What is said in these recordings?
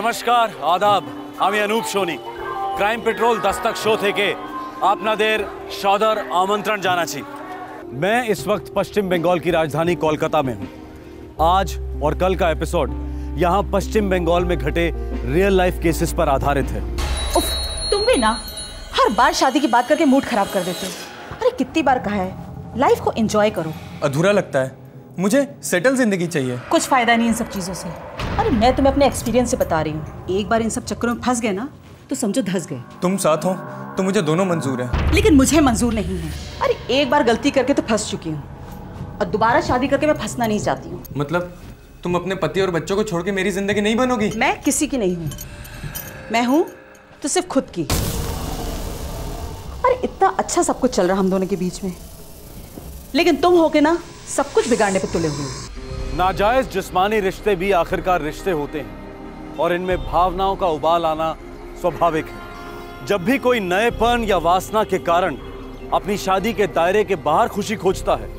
নমস্কার আদাব আমি Anup Sony crime petrol Dastak show থেকে আপনাদের সদর আমন্ত্রণ জানাচ্ছি। मैं इस वक्त पश्चिम बंगाल की राजधानी कोलकाता में हूँ। आज और कल का एपिसोड यहाँ पश्चिम बंगाल में घटे रियल लाइफ केसेस पर आधारित है। उफ, तुम भी ना हर बार शादी की बात करके मूड खराब कर देते हो। अरे कितनी बार कहा है लाइफ को एंजॉय करो। अधूरा लगता है, मुझे सेटल जिंदगी चाहिए। कुछ फायदा नहीं इन सब चीजों से। अरे मैं तुम्हें अपने एक्सपीरियंस से बता रही हूँ, एक बार इन सब चक्करों में फंस गए ना तो समझो धंस गए। तुम साथ हो तो मुझे दोनों मंजूर है, लेकिन मुझे मंजूर नहीं है। अरे एक बार गलती करके तो फंस चुकी हूँ और दोबारा शादी करके मैं फंसना नहीं चाहती हूँ। मतलब तुम अपने पति और बच्चों को छोड़ के मेरी जिंदगी नहीं बनोगी? मैं किसी की नहीं हूँ, मैं हूँ तो सिर्फ खुद की। अरे इतना अच्छा सब कुछ चल रहा हम दोनों के बीच में, लेकिन तुम होके ना सब कुछ बिगाड़ने पे तुले हुए हो। नाजायज जिस्मानी रिश्ते भी आखिरकार रिश्ते होते हैं और इनमें भावनाओं का उबाल आना स्वाभाविक है। जब भी कोई नएपन या वासना के कारण अपनी शादी के दायरे के बाहर खुशी खोजता है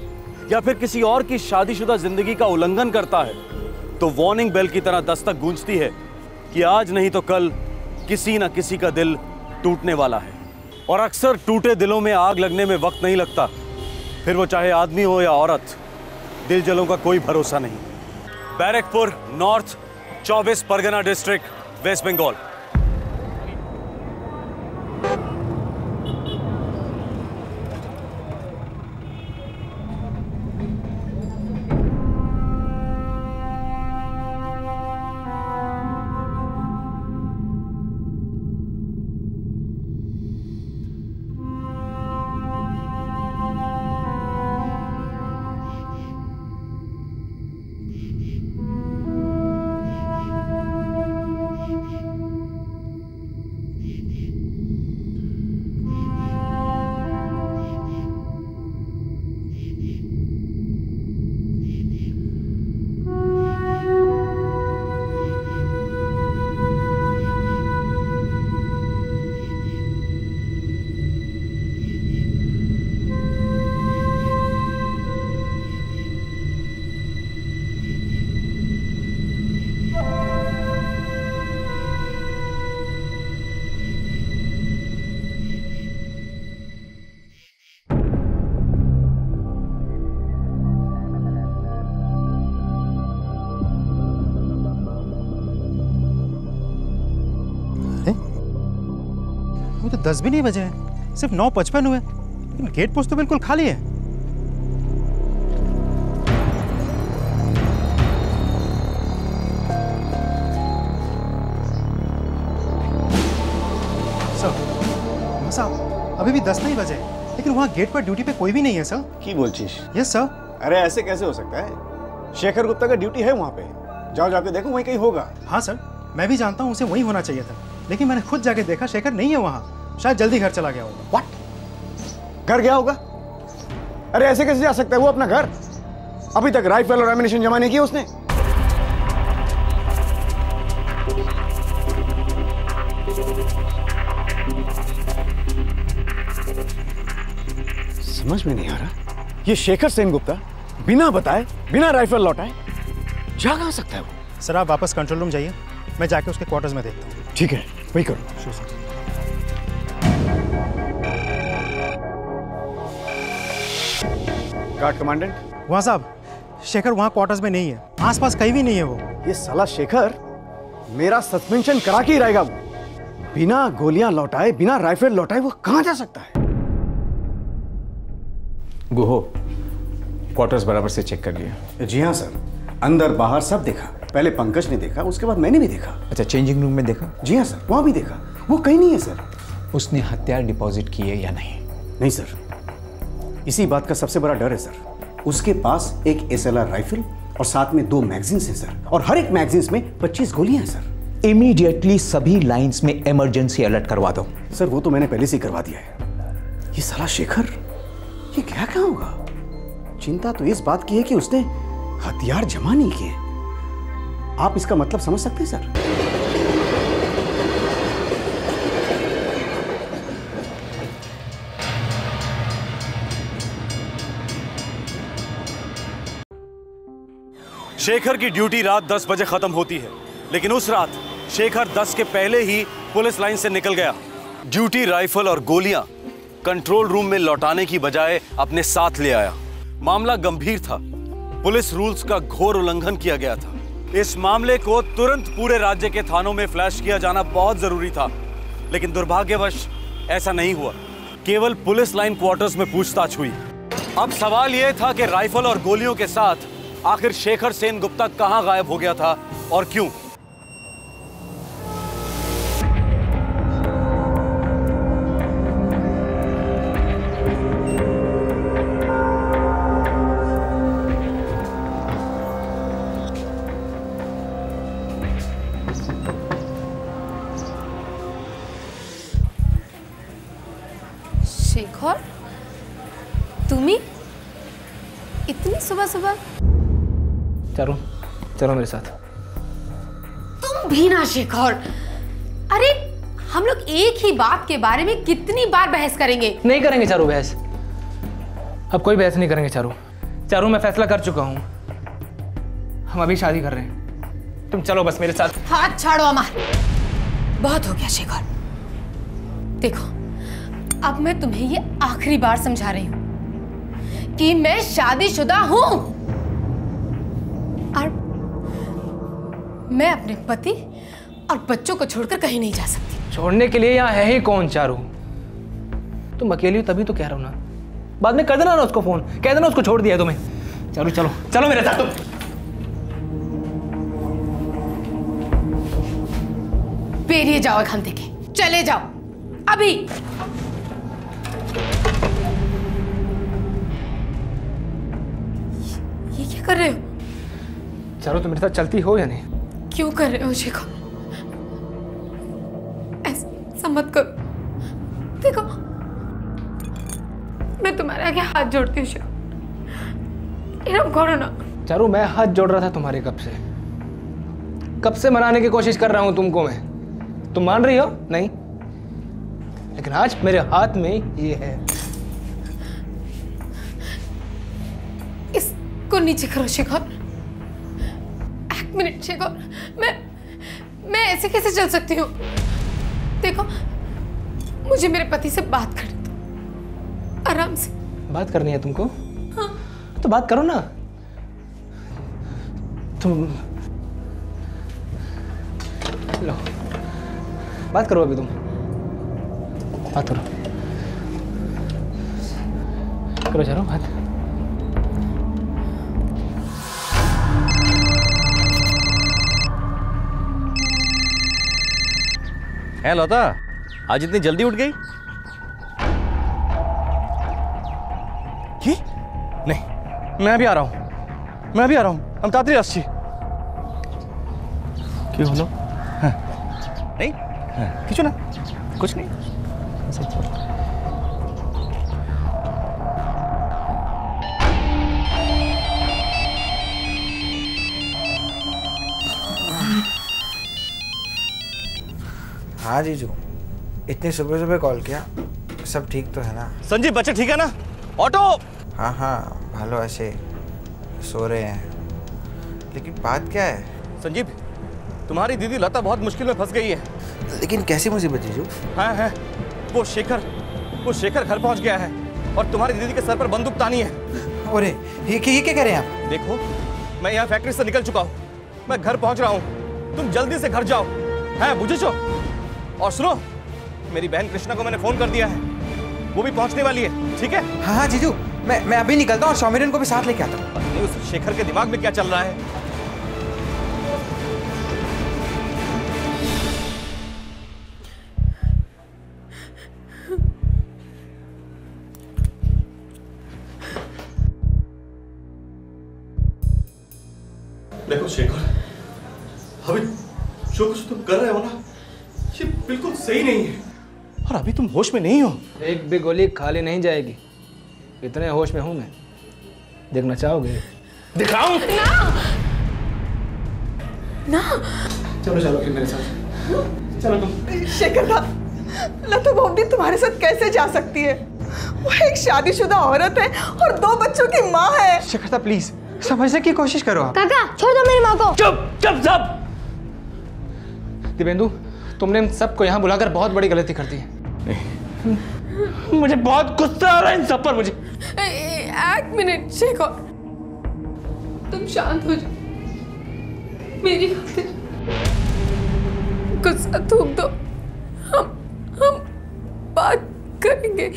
या फिर किसी और की शादीशुदा जिंदगी का उल्लंघन करता है तो वार्निंग बेल की तरह दस्तक गूंजती है कि आज नहीं तो कल किसी न किसी का दिल टूटने वाला है। और अक्सर टूटे दिलों में आग लगने में वक्त नहीं लगता, फिर वो चाहे आदमी हो या औरत, दिल जलों का कोई भरोसा नहीं। Barrackpore North 24 Parganas district West Bengal. तो 10 भी नहीं बजे हैं, सिर्फ 9:55 हुए, लेकिन गेट पोस्ट तो बिल्कुल खाली है। सर, अभी भी 10 नहीं बजे, लेकिन वहाँ गेट पर ड्यूटी पे कोई भी नहीं है सर। की बोलचीस? Yes sir. अरे ऐसे कैसे हो सकता है? शेखर गुप्ता का ड्यूटी है वहाँ पे, जाओ जाके देखो वहीं कहीं होगा। हाँ सर, मैं भी जानता हूँ उसे वहीं होना चाहिए था, लेकिन मैंने खुद जाके देखा शेखर नहीं है वहाँ, शायद जल्दी घर चला गया होगा। व्हाट? घर गया होगा? अरे ऐसे कैसे जा सकता है वो अपना घर? अभी तक राइफल और एमिनेशन जमा नहीं किया उसने। समझ में नहीं आ रहा, ये शेखर सेनगुप्ता बिना बताए बिना राइफल लौटाए जा कहाँ सकता है वो? सर आप वापस कंट्रोल रूम जाइए, मैं जाके उसके क्वार्टर्स में देखता हूँ। ठीक है, वही करो। Guard commandant. वहाँ साहब, शेखर वहाँ क्वार्टर्स में नहीं है, आसपास कहीं भी नहीं है वो। ये साला शेखर मेरा सस्पेंशन करा के ही रहेगा वो। बिना गोलियां लौटाए बिना राइफल लौटाए वो कहाँ जा सकता है? गुहो, क्वार्टर्स बराबर से चेक कर लिया? जी हाँ सर, अंदर बाहर सब देखा। पहले पंकज ने देखा, उसके बाद मैंने भी देखा। अच्छा, चेंजिंग रूम में देखा? जी हाँ सर, वहाँ भी देखा, वो कहीं नहीं है सर। उसने हथियार डिपॉजिट किए या नहीं? नहीं सर, इसी बात का सबसे बड़ा डर है सर। उसके पास एक SLR राइफल और साथ में 2 मैगजीन्स हैं सर, और हर एक मैगजीन्स में 25 गोलियां हैं सर। इमीडिएटली सभी लाइंस में इमरजेंसी अलर्ट करवा दो। सर वो तो मैंने पहले से ही करवा दिया है। ये साला शेखर ये क्या कहाँ होगा? चिंता तो इस बात की है कि उसने हथियार जमा नहीं किए। आप इसका मतलब समझ सकते हैं सर? शेखर की ड्यूटी रात 10 बजे खत्म होती है, लेकिन उस रात शेखर 10 के पहले ही पुलिस लाइन से निकल गया। ड्यूटी राइफल और गोलियां कंट्रोल रूम में लौटाने की बजाय अपने साथ ले आया। मामला गंभीर था, पुलिस रूल्स का घोर उल्लंघन किया गया था। इस मामले को तुरंत पूरे राज्य के थानों में फ्लैश किया जाना बहुत जरूरी था, लेकिन दुर्भाग्यवश ऐसा नहीं हुआ। केवल पुलिस लाइन क्वार्टर्स में पूछताछ हुई। अब सवाल यह था कि राइफल और गोलियों के साथ आखिर शेखर सेन गुप्ता कहां गायब हो गया था और क्यों। शेखर, तुम्ही इतनी सुबह सुबह? चलो चलो मेरे साथ। तुम भी ना शेखर, अरे हम लोग एक ही बात के बारे में कितनी बार बहस करेंगे? नहीं करेंगे चारू बहस, अब कोई बहस नहीं करेंगे चारू। चारू मैं फैसला कर चुका हूँ, हम अभी शादी कर रहे हैं। तुम चलो बस मेरे साथ। हाथ छाड़ो अमर, बहुत हो गया शेखर। देखो अब मैं तुम्हें ये आखिरी बार समझा रही हूं कि मैं शादीशुदा हूं और मैं अपने पति और बच्चों को छोड़कर कहीं नहीं जा सकती। छोड़ने के लिए यहाँ है ही कौन चारू? तुम अकेली हो तभी तो कह रहा हूं ना। बाद में कर देना ना उसको फोन, कह देना उसको छोड़ दिया तुम्हें। चारू चलो चलो मेरे साथ। तुम बेरिए जाओ खान देखे, चले जाओ अभी। ये क्या कर रहे हो? चारू तुम मेरे साथ चलती हो या नहीं? क्यों कर रहे हो शेखर? ऐसा मत करो। देखो मैं तुम्हारे आगे हाथ जोड़ती हूँ शेखर, इरम करो ना। चारू मैं हाथ जोड़ रहा था तुम्हारे कब से मनाने की कोशिश कर रहा हूं तुमको मैं। तुम मान रही हो? नहीं, लेकिन आज मेरे हाथ में ये है। इसको नीचे करो शेखर। एक मिनट शेखर, मैं ऐसे कैसे चल सकती हूँ? देखो मुझे मेरे पति से बात करनी दो, आराम से। बात करनी है तुमको? हाँ। तो बात करो ना तुम। लो बात करो अभी, तुम बात करो। करो चारो बात। है लता, आज इतनी जल्दी उठ गई? नहीं, मैं भी आ रहा हूं, हम तातरी আসছি। क्यों হলো? नहीं কিছু না, कुछ नहीं। हाँ जीजू, इतनी सुबह सुबह कॉल किया, सब ठीक तो है ना? संजीव बच्चे ठीक है ना? ऑटो? हाँ हाँ भालो ऐसे सो रहे हैं, लेकिन बात क्या है? संजीव तुम्हारी दीदी लता बहुत मुश्किल में फंस गई है। लेकिन कैसी मुसीबत जीजू? हाँ है, वो शेखर घर पहुंच गया है और तुम्हारी दीदी के सर पर बंदूक तानी है। अरे ये क्या कह रहे हैं आप? देखो मैं यहाँ फैक्ट्री से निकल चुका हूँ, मैं घर पहुंच रहा हूँ, तुम जल्दी से घर जाओ। है बुझे? और सुनो, मेरी बहन कृष्णा को मैंने फोन कर दिया है, वो भी पहुंचने वाली है, ठीक है? हाँ हाँ जीजू, मैं अभी निकलता हूँ और सौमिरन को भी साथ लेके आता हूँ। पता नहीं उस शेखर के दिमाग में क्या चल रहा है। देखो शेखर, अभी जो कुछ तुम कर रहे हो ना, ये बिल्कुल सही नहीं है और अभी तुम होश में नहीं हो। एक भी गोली खाली नहीं जाएगी, इतने होश में हूं मैं। देखना चाहोगे? दिखाऊं? ना चलो चलो फिर मेरे साथ। चलो तुम। शेखर का लता बोबडी तुम्हारे साथ कैसे जा सकती है? वो एक शादीशुदा औरत है और 2 बच्चों की माँ है। शेखर प्लीज समझने की कोशिश करो आप। काका छोड़ दो मेरी माँ को। चुप चुप सब। दिव्येंदु, तुमने इन सबको यहाँ बुलाकर बहुत बड़ी गलती कर दी है। मुझे बहुत गुस्सा आ रहा है इन सब पर। मुझे एक मिनट शेखर, तुम शांत हो जाओ, मेरी खातिर गुस्सा थूक दो। हम बात करेंगे,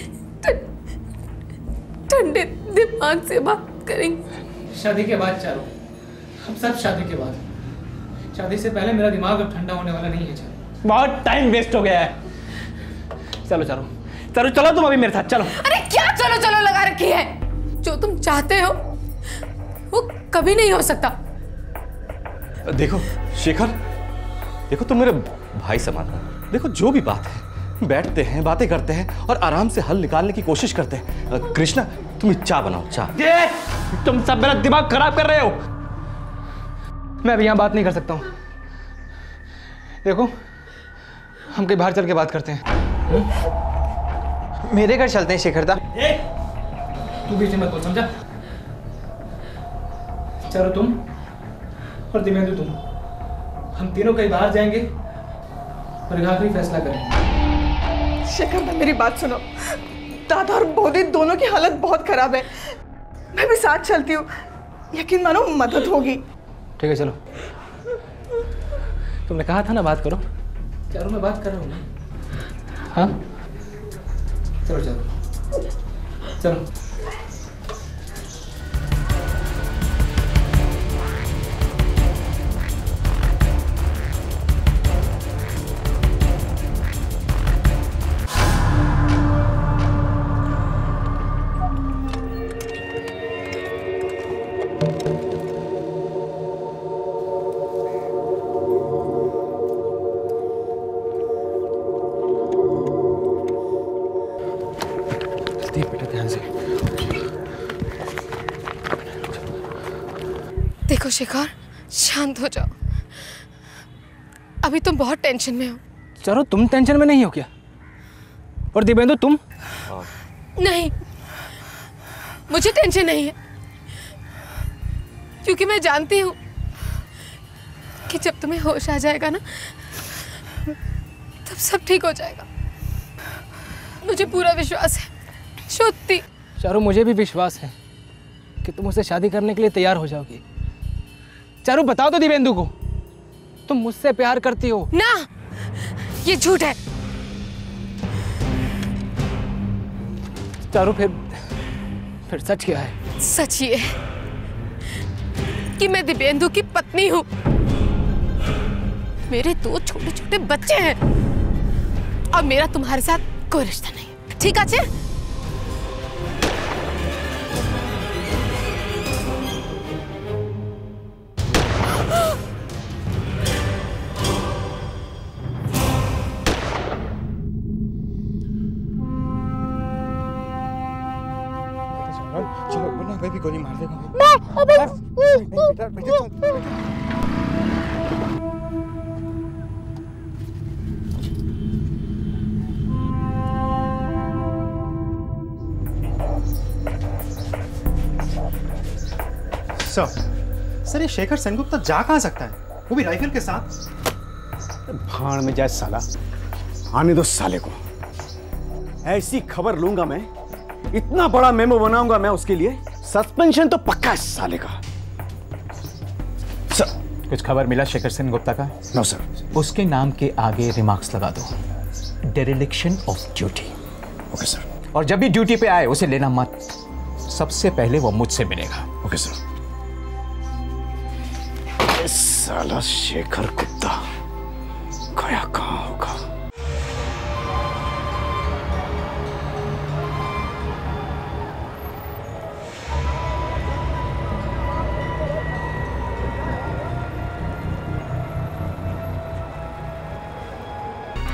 ठंडे दिमाग से बात करेंगे। शादी के बाद चारों, हम सब शादी के बाद। शादी से पहले मेरा दिमाग अब ठंडा होने वाला नहीं है चारों। बहुत टाइम वेस्ट हो गया है। चलो चारों, चलो चलो तुम अभी मेरे साथ चलो। अरे क्या चलो चलो लगा रखी है? जो तुम चाहते हो वो कभी नहीं हो सकता। देखो शेखर, देखो तुम मेरे भाई समान हो। देखो जो भी बात है, बैठते हैं, बातें करते हैं और आराम से हल निकालने की कोशिश करते हैं। कृष्णा, तुम चाय बनाओ, चाय। तुम सब मेरा दिमाग खराब कर रहे हो। मैं अभी यहाँ बात नहीं कर सकता हूँ। देखो, हम कहीं बाहर चल के बात करते हैं। मेरे घर चलते हैं शेखरदा। तू बीच में मत बोल, समझा? चलो तुम और दिव्येंदु तुम, हम तीनों कहीं बाहर जाएंगे और आखिरी फैसला करेंगे। शेखर, मेरी बात सुनो। दादा और बोधी दोनों की हालत बहुत खराब है। मैं भी साथ चलती हूँ, यकीन मानो मदद होगी। ठीक है चलो। तुमने कहा था ना बात करो। चारों मैं बात कर रहा हूँ ना। हाँ चलो चलो चलो। देखो शेखर, शांत हो जाओ। अभी तुम बहुत टेंशन में हो। चलो तुम टेंशन में नहीं हो क्या? और दिव्येंदु तुम? नहीं, मुझे टेंशन नहीं है, क्योंकि मैं जानती हूँ कि जब तुम्हें होश आ जाएगा ना, तब सब ठीक हो जाएगा। मुझे पूरा विश्वास है, सच्ची। चारू, मुझे भी विश्वास है कि तुम उससे शादी करने के लिए तैयार हो जाओगी। चारू, बताओ तो दिव्येंदु को, तुम मुझसे प्यार करती हो ना? ये झूठ है। चारू, फिर सच क्या है? सच ये है कि मैं दिव्येंदु की पत्नी हूँ। मेरे 2 छोटे छोटे बच्चे हैं और मेरा तुम्हारे साथ कोई रिश्ता नहीं है, ठीक है? चलो बोलना, कोई भी गोली मार देगा। सर, ये शेखर सेनगुप्ता जा कहाँ सकता है, वो भी राइफल के साथ? भाड़ में जाए साला, आने दो साले को। ऐसी खबर लूंगा मैं, इतना बड़ा मेमो बनाऊंगा मैं उसके लिए, सस्पेंशन तो पक्का है साले का। सर, कुछ खबर मिला शेखर सेनगुप्ता का? No sir. उसके नाम के आगे रिमार्क्स लगा दो, dereliction of duty. Okay sir. और जब भी ड्यूटी पे आए उसे लेना मत, सबसे पहले वो मुझसे मिलेगा। Okay sir. साला शेखर कुत्ता गया कहाँ होगा?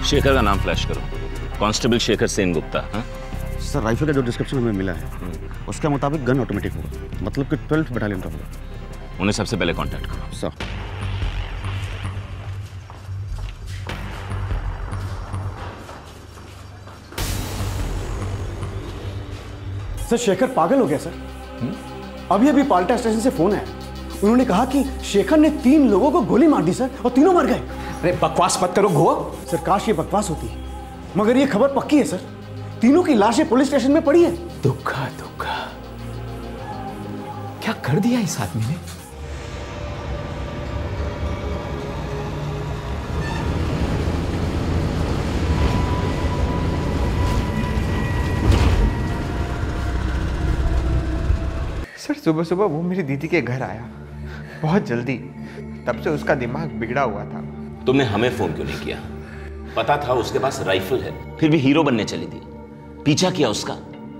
शेखर का नाम फ्लैश करो। कांस्टेबल शेखर सेनगुप्ता। हाँ सर, राइफल का जो डिस्क्रिप्शन हमें मिला है उसके मुताबिक गन ऑटोमेटिक होगा, मतलब कि 12th बटालियन का होगा। उन्हें सबसे पहले कांटेक्ट करो। सर। सर, शेखर पागल हो गया सर। अभी अभी पाल्टा स्टेशन से फोन आया, उन्होंने कहा कि शेखर ने 3 लोगों को गोली मार दी सर, और तीनों मर गए। अरे बकवास मत करो घुआ। सर काश ये बकवास होती, मगर ये खबर पक्की है सर। तीनों की लाशें पुलिस स्टेशन में पड़ी है। दुखा दुखा, क्या कर दिया इस आदमी ने? सर सुबह सुबह वो मेरी दीदी के घर आया बहुत जल्दी, तब से उसका दिमाग बिगड़ा हुआ था। तुमने हमें फोन क्यों नहीं किया? पता था उसके पास राइफल है, फिर भी हीरो बनने चली थी। पीछा किया उसका?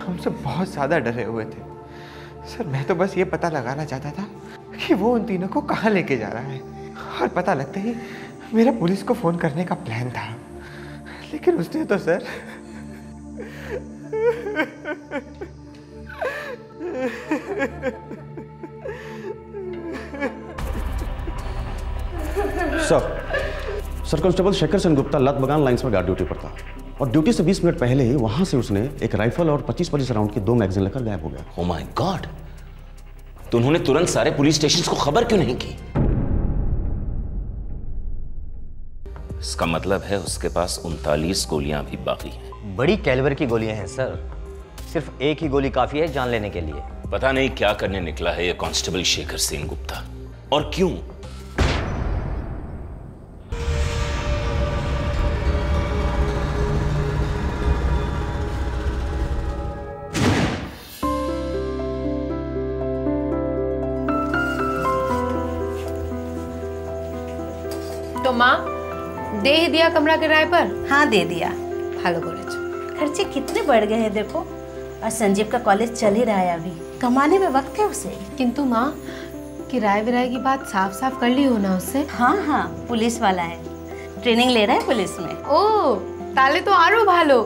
हम सब बहुत ज्यादा डरे हुए थे सर। मैं तो बस ये पता लगाना चाहता था कि वो उन तीनों को कहाँ लेके जा रहा है, और पता लगते ही मेरा पुलिस को फोन करने का प्लान था, लेकिन उसने तो sir sir constable Shekhar Sengupta Latbagan lines में गार्ड ड्यूटी पर था और ड्यूटी से 20 मिनट पहले ही वहां से उसने एक राइफल और 25 राउंड की 2 मैगजीन लेकर गायब हो गया। Oh my God! तो उन्होंने तुरंत सारे पुलिस स्टेशंस को खबर क्यों नहीं की? इसका मतलब है उसके पास 39 गोलियां भी बाकी हैं। बड़ी कैलिबर की गोलियां हैं सर, सिर्फ एक ही गोली काफी है जान लेने के लिए। पता नहीं क्या करने निकला है ये कांस्टेबल शेखर सेनगुप्ता, और क्यों? तो माँ दे ही दिया कमरा किराए पर? हाँ दे दिया। भालो करेছো। खर्चे कितने बढ़ गए हैं देखो, और संजीव का कॉलेज चल ही रहा है, अभी कमाने में वक्त है उसे। किंतु माँ किराए विराए की बात साफ साफ कर ली हो ना उससे? हाँ हाँ पुलिस वाला है, ट्रेनिंग ले रहा है पुलिस में। ओ ताले तो आरो भालो,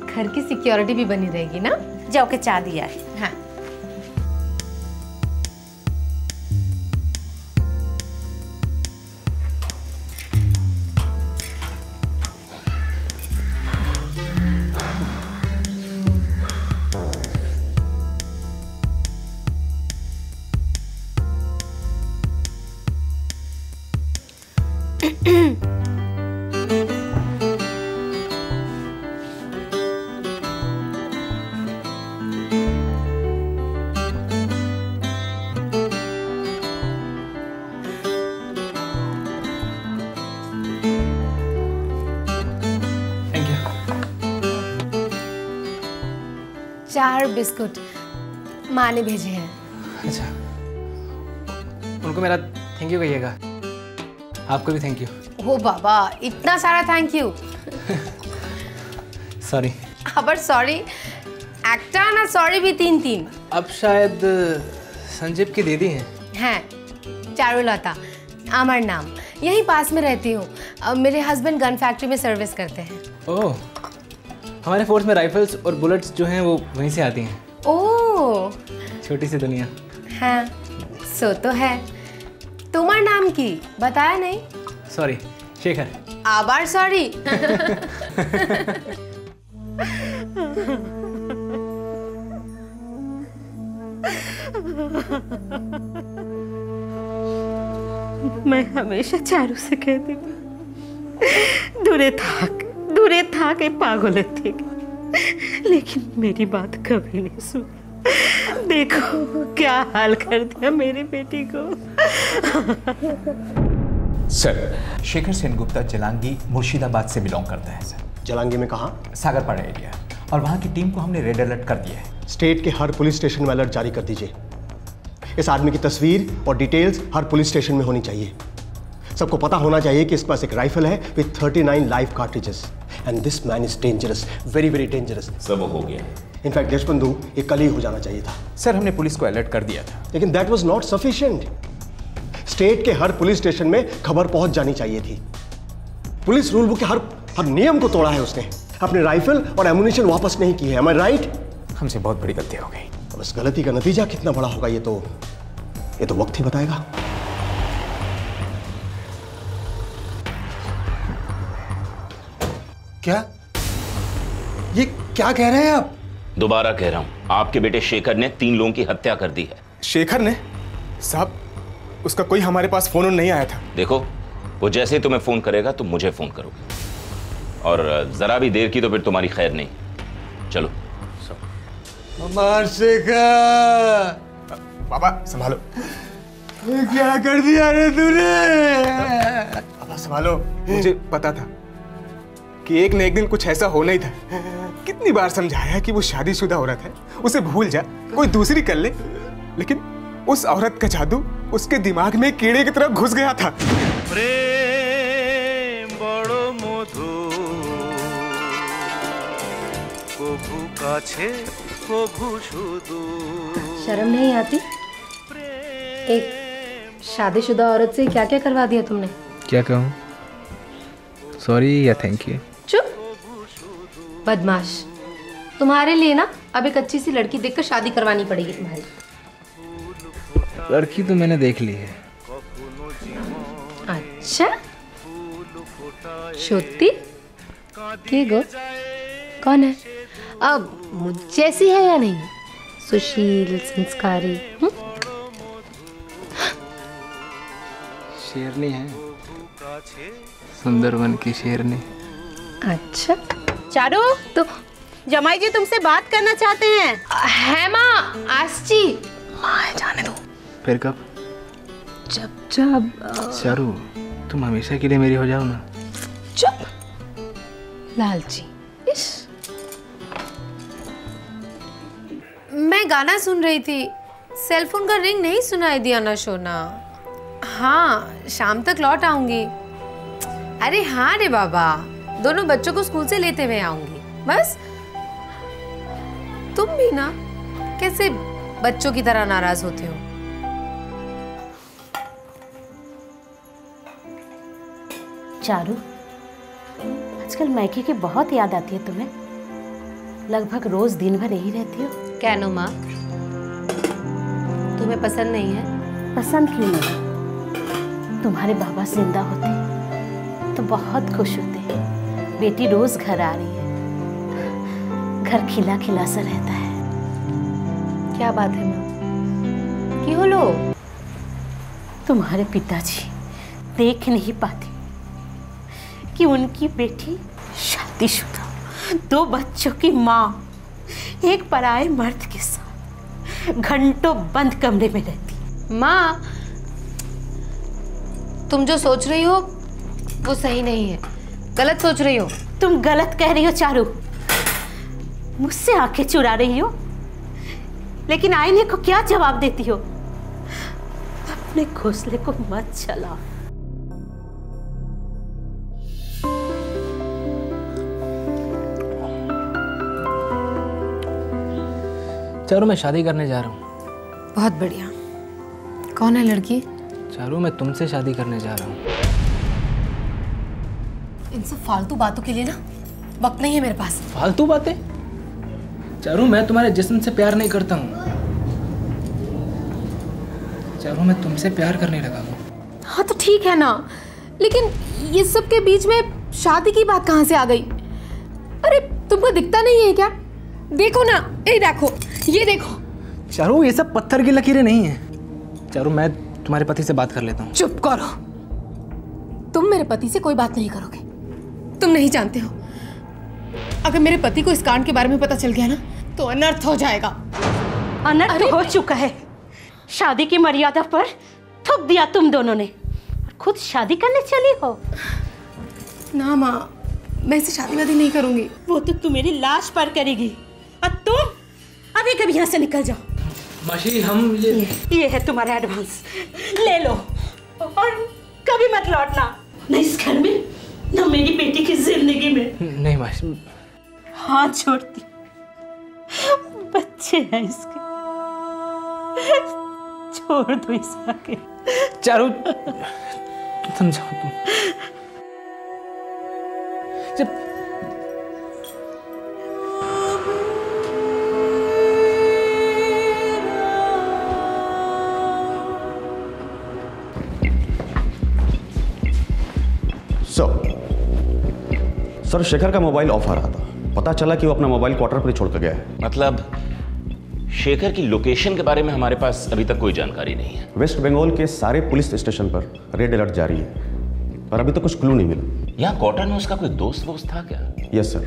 घर की सिक्योरिटी भी बनी रहेगी ना। जाओ के चाह दिया है। हाँ थैंक यू। 4 बिस्कुट माँ ने भेजे हैं। अच्छा, उनको मेरा थैंक यू कहिएगा। आपको भी थैंक यू। ओ बाबा इतना सारा थैंक यू। सॉरी। अबर सॉरी एक्टा ना, सॉरी भी 3-3। अब शायद संजीव की दीदी हैं। हैं चारुलता, अमर नाम, यहीं पास में रहती हूँ। मेरे हस्बैंड गन फैक्ट्री में सर्विस करते हैं। ओह, हमारे फोर्स में राइफल्स और बुलेट्स जो हैं वो वहीं से आती हैं। ओह छोटी सी दुनिया। हाँ सो तो है। तुम्हारा नाम की बताया नहीं? सॉरी शेखर। आबार सॉरी। मैं हमेशा चारू से कहती थी दूरे था के पागल थी, लेकिन मेरी बात कभी नहीं सुनी। देखो क्या हाल कर दिया मेरी बेटी को। सर, शेखर सेनगुप्ता जलांगी मुर्शिदाबाद से बिलोंग करता है सर। जलांगी में कहाँ? सागरपाड़ा एरिया, और वहाँ की टीम को हमने रेड अलर्ट कर दिया है। स्टेट के हर पुलिस स्टेशन में अलर्ट जारी कर दीजिए। इस आदमी की तस्वीर और डिटेल्स हर पुलिस स्टेशन में होनी चाहिए। सबको पता होना चाहिए कि इसके पास एक राइफल है with 39 live cartridges, and this man is dangerous, very very dangerous. सब हो गया। इनफैक्ट देशबंधु ये कल ही हो जाना चाहिए था। सर, हमने पुलिस को अलर्ट कर दिया था, लेकिन that was not sufficient. State के हर पुलिस स्टेशन में खबर पहुंच जानी चाहिए थी। पुलिस रूल बुक के हर नियम को तोड़ा है उसने। अपने राइफल और एमुनिशन वापस नहीं की है। एम आई राइट? हमसे बहुत बड़ी गलती हो गई। अब इस गलती का नतीजा कितना बड़ा होगा ये तो वक्त ही बताएगा। क्या? ये क्या कह रहे हैं आप? दोबारा कह रहा हूं, आपके बेटे शेखर ने 3 लोगों की हत्या कर दी है। शेखर ने? साहब, उसका कोई हमारे पास फोन नहीं आया था। देखो, वो जैसे ही तुम्हें फोन करेगा तुम मुझे फोन करोगे, और जरा भी देर की तो फिर तुम्हारी खैर नहीं। चलो। अमर शेखर, बाबा संभालो। क्या कर दिया रे तूने? बाबा संभालो। मुझे पता था कि एक न एक दिन कुछ ऐसा होना ही था। कितनी बार समझाया कि वो शादीशुदा औरत है, उसे भूल जा, कोई दूसरी कर ले, लेकिन उस औरत का जादू उसके दिमाग में कीड़े की तरह घुस गया था। प्रेम बड़ो मधु कभू काछे कभू शुदू। शर्म नहीं आती? एक शादीशुदा औरत से क्या क्या करवा दिया तुमने? क्या कहूँ? सॉरी या थैंक यू? चुप, बदमाश। तुम्हारे लिए ना अब एक अच्छी सी लड़की देखकर शादी करवानी पड़ेगी तुम्हारी। लड़की तो मैंने देख ली है। अच्छा, श्रुति के गो कौन है? अब मुझ जैसी है या नहीं? सुशील, संस्कारी, शेरनी है, सुंदरवन की शेरनी। अच्छा चारू, तो जमाई जी तुमसे बात करना चाहते हैं। है माँ, आज जी। माँ जाने दो। फिर कब? जब चारू, तुम हमेशा के लिए मेरी हो जाओ ना। चुप, लालची। मैं गाना सुन रही थी, सेलफोन का रिंग नहीं सुनाई दिया ना सोना। हाँ, शाम तक लौट आऊंगी। अरे हाँ रे बाबा, दोनों बच्चों को स्कूल से लेते हुए आऊंगी बस। तुम भी ना कैसे बच्चों की तरह नाराज होते हो। चारू, आजकल मायके की बहुत याद आती है तुम्हें। लगभग रोज दिन भर यही रहती हो। क्या नो माँ, तुम्हें पसंद नहीं है? पसंद क्यों नहीं? तुम्हारे बाबा जिंदा होते तो बहुत खुश होते। बेटी रोज घर आ रही है, घर खिला खिला सा रहता है। क्या बात है माँ, क्यों लो? तुम्हारे पिताजी देख नहीं पाते कि उनकी बेटी शादीशुदा, 2 बच्चों की माँ, एक पराये मर्द के साथ घंटों बंद कमरे में रहती। माँ, तुम जो सोच रही हो वो सही नहीं है, गलत सोच रही हो। तुम गलत कह रही हो चारू। मुझसे आंखें चुरा रही हो, लेकिन आईने को क्या जवाब देती हो? अपने घोंसले को मत चलाओ। चारू, मैं शादी करने जा रहा हूँ। बहुत बढ़िया। कौन है लड़की? चारू, मैं तुमसे शादी करने जा रहा हूँ। इन सब फालतू बातों के लिए ना वक्त नहीं है मेरे पास। फालतू बातें? चारू, मैं तुम्हारे जिस्म से प्यार नहीं करता हूँ। चारू, मैं तुमसे प्यार करने लगा हूँ। हाँ तो ठीक है ना, लेकिन ये सब के बीच में शादी की बात कहाँ से आ गई? अरे तुमको दिखता नहीं है क्या? देखो ना, ये देखो, ये देखो। चारू, ये सब पत्थर की लकीरें नहीं हैं। चारू, मैं तुम्हारे पति से बात कर लेता हूँ। चुप करो, तुम मेरे पति से कोई बात नहीं करोगे। तुम नहीं जानते हो, अगर मेरे पति को इस कांड के बारे में पता चल गया ना तो अनर्थ हो जाएगा। अनर्थ हो चुका है। शादी की मर्यादा पर थूक दिया तुम दोनों ने, और खुद शादी करने चली हो। ना माँ, मैं इसे शादी वादी नहीं करूंगी। वो तो तू मेरी लाश पर करेगी, और तुम अभी कभी यहाँ से निकल जाओ। मासी, हम ये है तुम्हारा एडवांस, ले लो और कभी मत लौटना, न इस घर में न मेरी बेटी की जिंदगी में। नहीं मासी। हाथ छोड़ती, बच्चे हैं इसके, छोड़ दो इसका के। चारू, समझाओ तुम। जब सर, शेखर का मोबाइल ऑफ आ रहा था। पता चला कि वो अपना मोबाइल क्वार्टर पर छोड़ कर गया है। मतलब शेखर की लोकेशन के बारे में हमारे पास अभी तक कोई जानकारी नहीं है। वेस्ट बंगाल के सारे पुलिस स्टेशन पर रेड अलर्ट जारी है। पर अभी तो कुछ क्लू नहीं मिला। यहाँ क्वार्टर में उसका कोई दोस्त वोस्त था क्या? यस सर,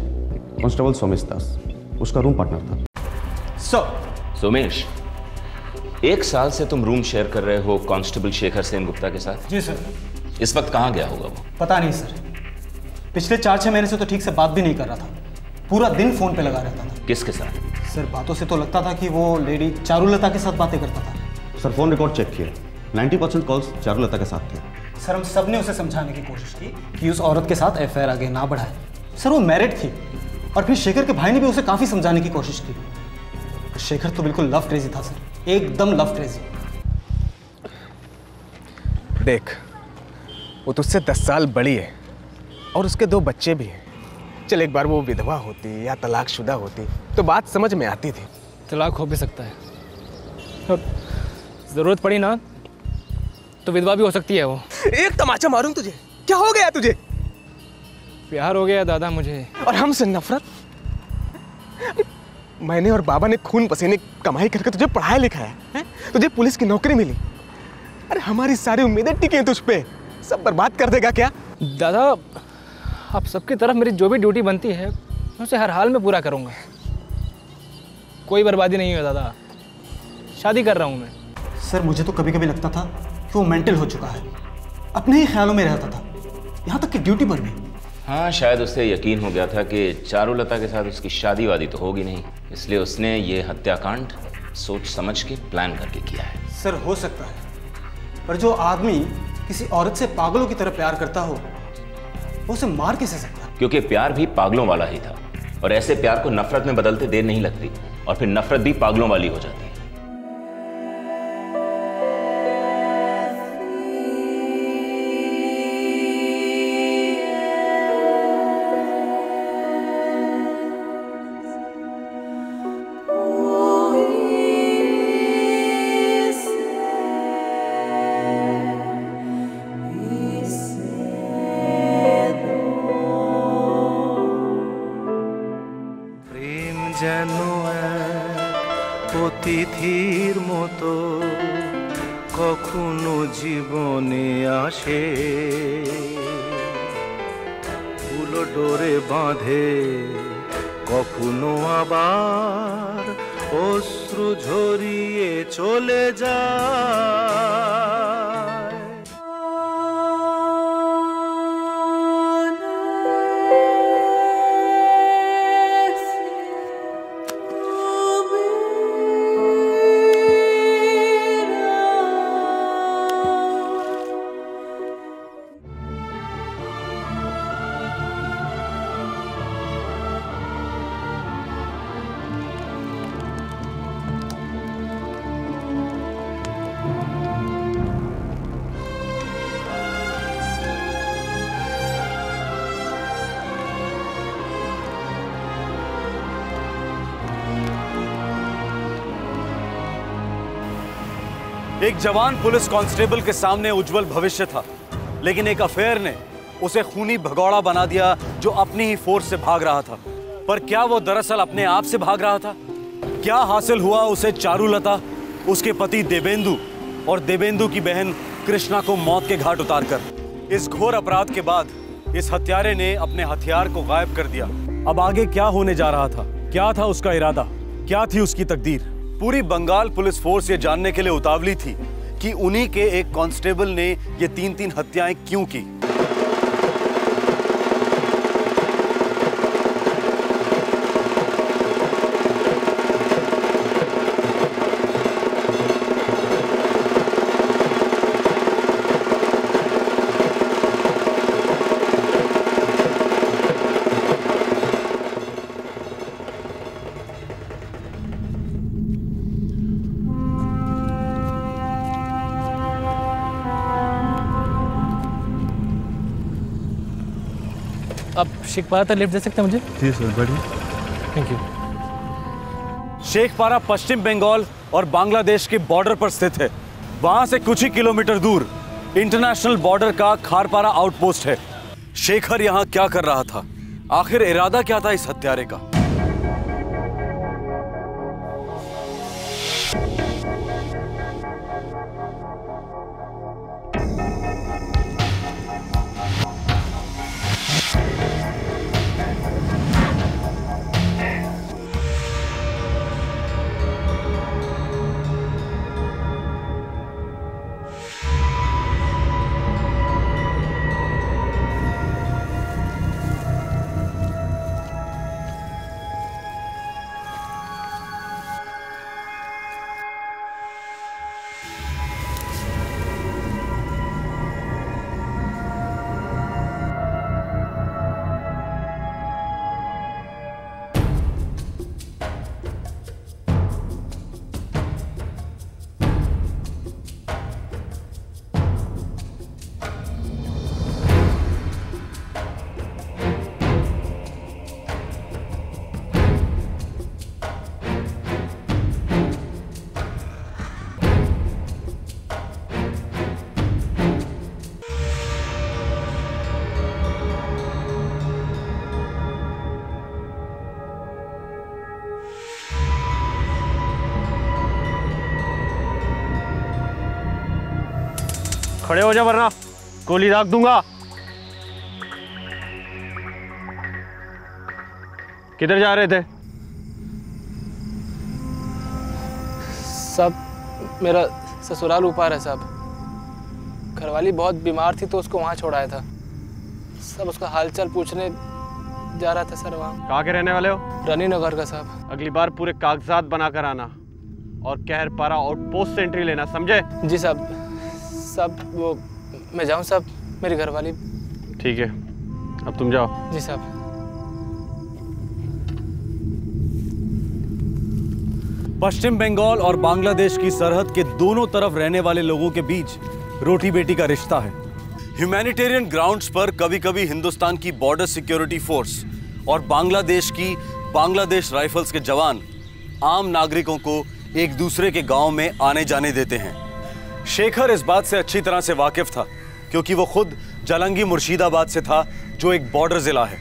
कांस्टेबल सोमेश दास, उसका रूम पार्टनर था। सोमेश, 1 साल से तुम रूम शेयर कर रहे हो कांस्टेबल शेखर सेन गुप्ता के साथ? जी सर। इस वक्त कहाँ गया होगा वो? पता नहीं सर, पिछले 4-6 महीने से तो ठीक से बात भी नहीं कर रहा था, पूरा दिन फोन पे लगा रहता था। किसके साथ? सर बातों से तो लगता था कि वो लेडी चारुलता के साथ बातें करता था। सर फोन रिकॉर्ड चेक किया, 90% कॉल्स चारुलता के साथ थे। सर हम सब ने उसे समझाने की कोशिश की कि उस औरत के साथ अफेयर आगे ना बढ़ाए। सर वो मैरिड थी, और फिर शेखर के भाई ने भी उसे काफ़ी समझाने की कोशिश की। शेखर तो बिल्कुल लव क्रेजी था सर, एकदम लव क्रेजी। देख, वो तुझसे 10 साल बड़ी है और उसके 2 बच्चे भी हैं। चल एक बार वो विधवा होती या तलाकशुदा होती तो बात समझ में आती थी। तलाक हो भी सकता है, और ज़रूरत पड़ी ना तो विधवा भी हो सकती है वो। एक तमाचा मारूं तुझे, क्या हो गया तुझे? प्यार हो गया दादा मुझे। और हमसे नफरत? मैंने और बाबा ने खून पसीने कमाई करके तुझे पढ़ाया लिखाया है, तुझे पुलिस की नौकरी मिली। अरे हमारी सारी उम्मीदें टिकी हैं तुझ पे, सब बर्बाद कर देगा क्या? दादा आप सबकी तरफ मेरी जो भी ड्यूटी बनती है मैं उसे हर हाल में पूरा करूँगा। कोई बर्बादी नहीं है दादा, शादी कर रहा हूँ मैं। सर मुझे तो कभी कभी लगता था कि वो मेंटल हो चुका है, अपने ही ख्यालों में रहता था, यहाँ तक कि ड्यूटी पर भी। हाँ, शायद उसे यकीन हो गया था कि चारुलता के साथ उसकी शादी वादी तो होगी नहीं, इसलिए उसने ये हत्याकांड सोच समझ के प्लान करके किया है। सर हो सकता है, पर जो आदमी किसी औरत से पागलों की तरह प्यार करता हो वो उसे मार कैसे सकता है? क्योंकि प्यार भी पागलों वाला ही था, और ऐसे प्यार को नफरत में बदलते देर नहीं लगती, और फिर नफरत भी पागलों वाली हो जाती है। অতিথির মতো কখনো জীবনে আসে, ফুলো ডোরে বাঁধে কখনো আবার অশ্রু ঝরিয়ে চলে যায়। एक जवान पुलिस कांस्टेबल के सामने उज्जवल भविष्य था, लेकिन एक अफेयर ने उसे खूनी भगौड़ा बना दिया जो अपनी ही फोर्स से भाग रहा था। पर क्या वो दरअसल अपने आप से भाग रहा था? क्या हासिल हुआ उसे चारुलता, उसके पति देवेंदु और देवेंदु की बहन कृष्णा को मौत के घाट उतारकर? इस घोर अपराध के बाद इस हत्यारे ने अपने हथियार को गायब कर दिया। अब आगे क्या होने जा रहा था? क्या था उसका इरादा? क्या थी उसकी तकदीर? पूरी बंगाल पुलिस फोर्स ये जानने के लिए उतावली थी कि उन्हीं के एक कांस्टेबल ने ये 3-3 हत्याएं क्यों की। आप शेखपारा तक लिफ्ट दे सकते हैं मुझे? जी सर, बढ़िया, थैंक यू। शेखपारा पश्चिम बंगाल और बांग्लादेश के बॉर्डर पर स्थित है। वहां से कुछ ही किलोमीटर दूर इंटरनेशनल बॉर्डर का खारपारा आउटपोस्ट है। शेखर यहां क्या कर रहा था? आखिर इरादा क्या था इस हत्यारे का? खड़े हो जा वरना गोली दाग दूंगा। किधर जा रहे थे? साहब मेरा ससुराल ऊपर है साहब। घरवाली बहुत बीमार थी तो उसको वहाँ छोड़ाया था। सब उसका हालचाल पूछने जा रहा था सर वहाँ। कहाँ के रहने वाले हो? रानी नगर का साहब। अगली बार पूरे कागजात बनाकर आना और कहरपारा आउटपोस्ट से एंट्री लेना, समझे? जी साहब। साहब वो मैं जाऊँ साहब, मेरी घरवाली। ठीक है, अब तुम जाओ। जी साहब। पश्चिम बंगाल और बांग्लादेश की सरहद के दोनों तरफ रहने वाले लोगों के बीच रोटी बेटी का रिश्ता है। ह्यूमैनिटेरियन ग्राउंड्स पर कभी कभी हिंदुस्तान की बॉर्डर सिक्योरिटी फोर्स और बांग्लादेश की बांग्लादेश राइफल्स के जवान आम नागरिकों को एक दूसरे के गांव में आने जाने देते हैं। शेखर इस बात से अच्छी तरह से वाकिफ था क्योंकि वो खुद जालंगी मुर्शिदाबाद से था, जो एक बॉर्डर जिला है।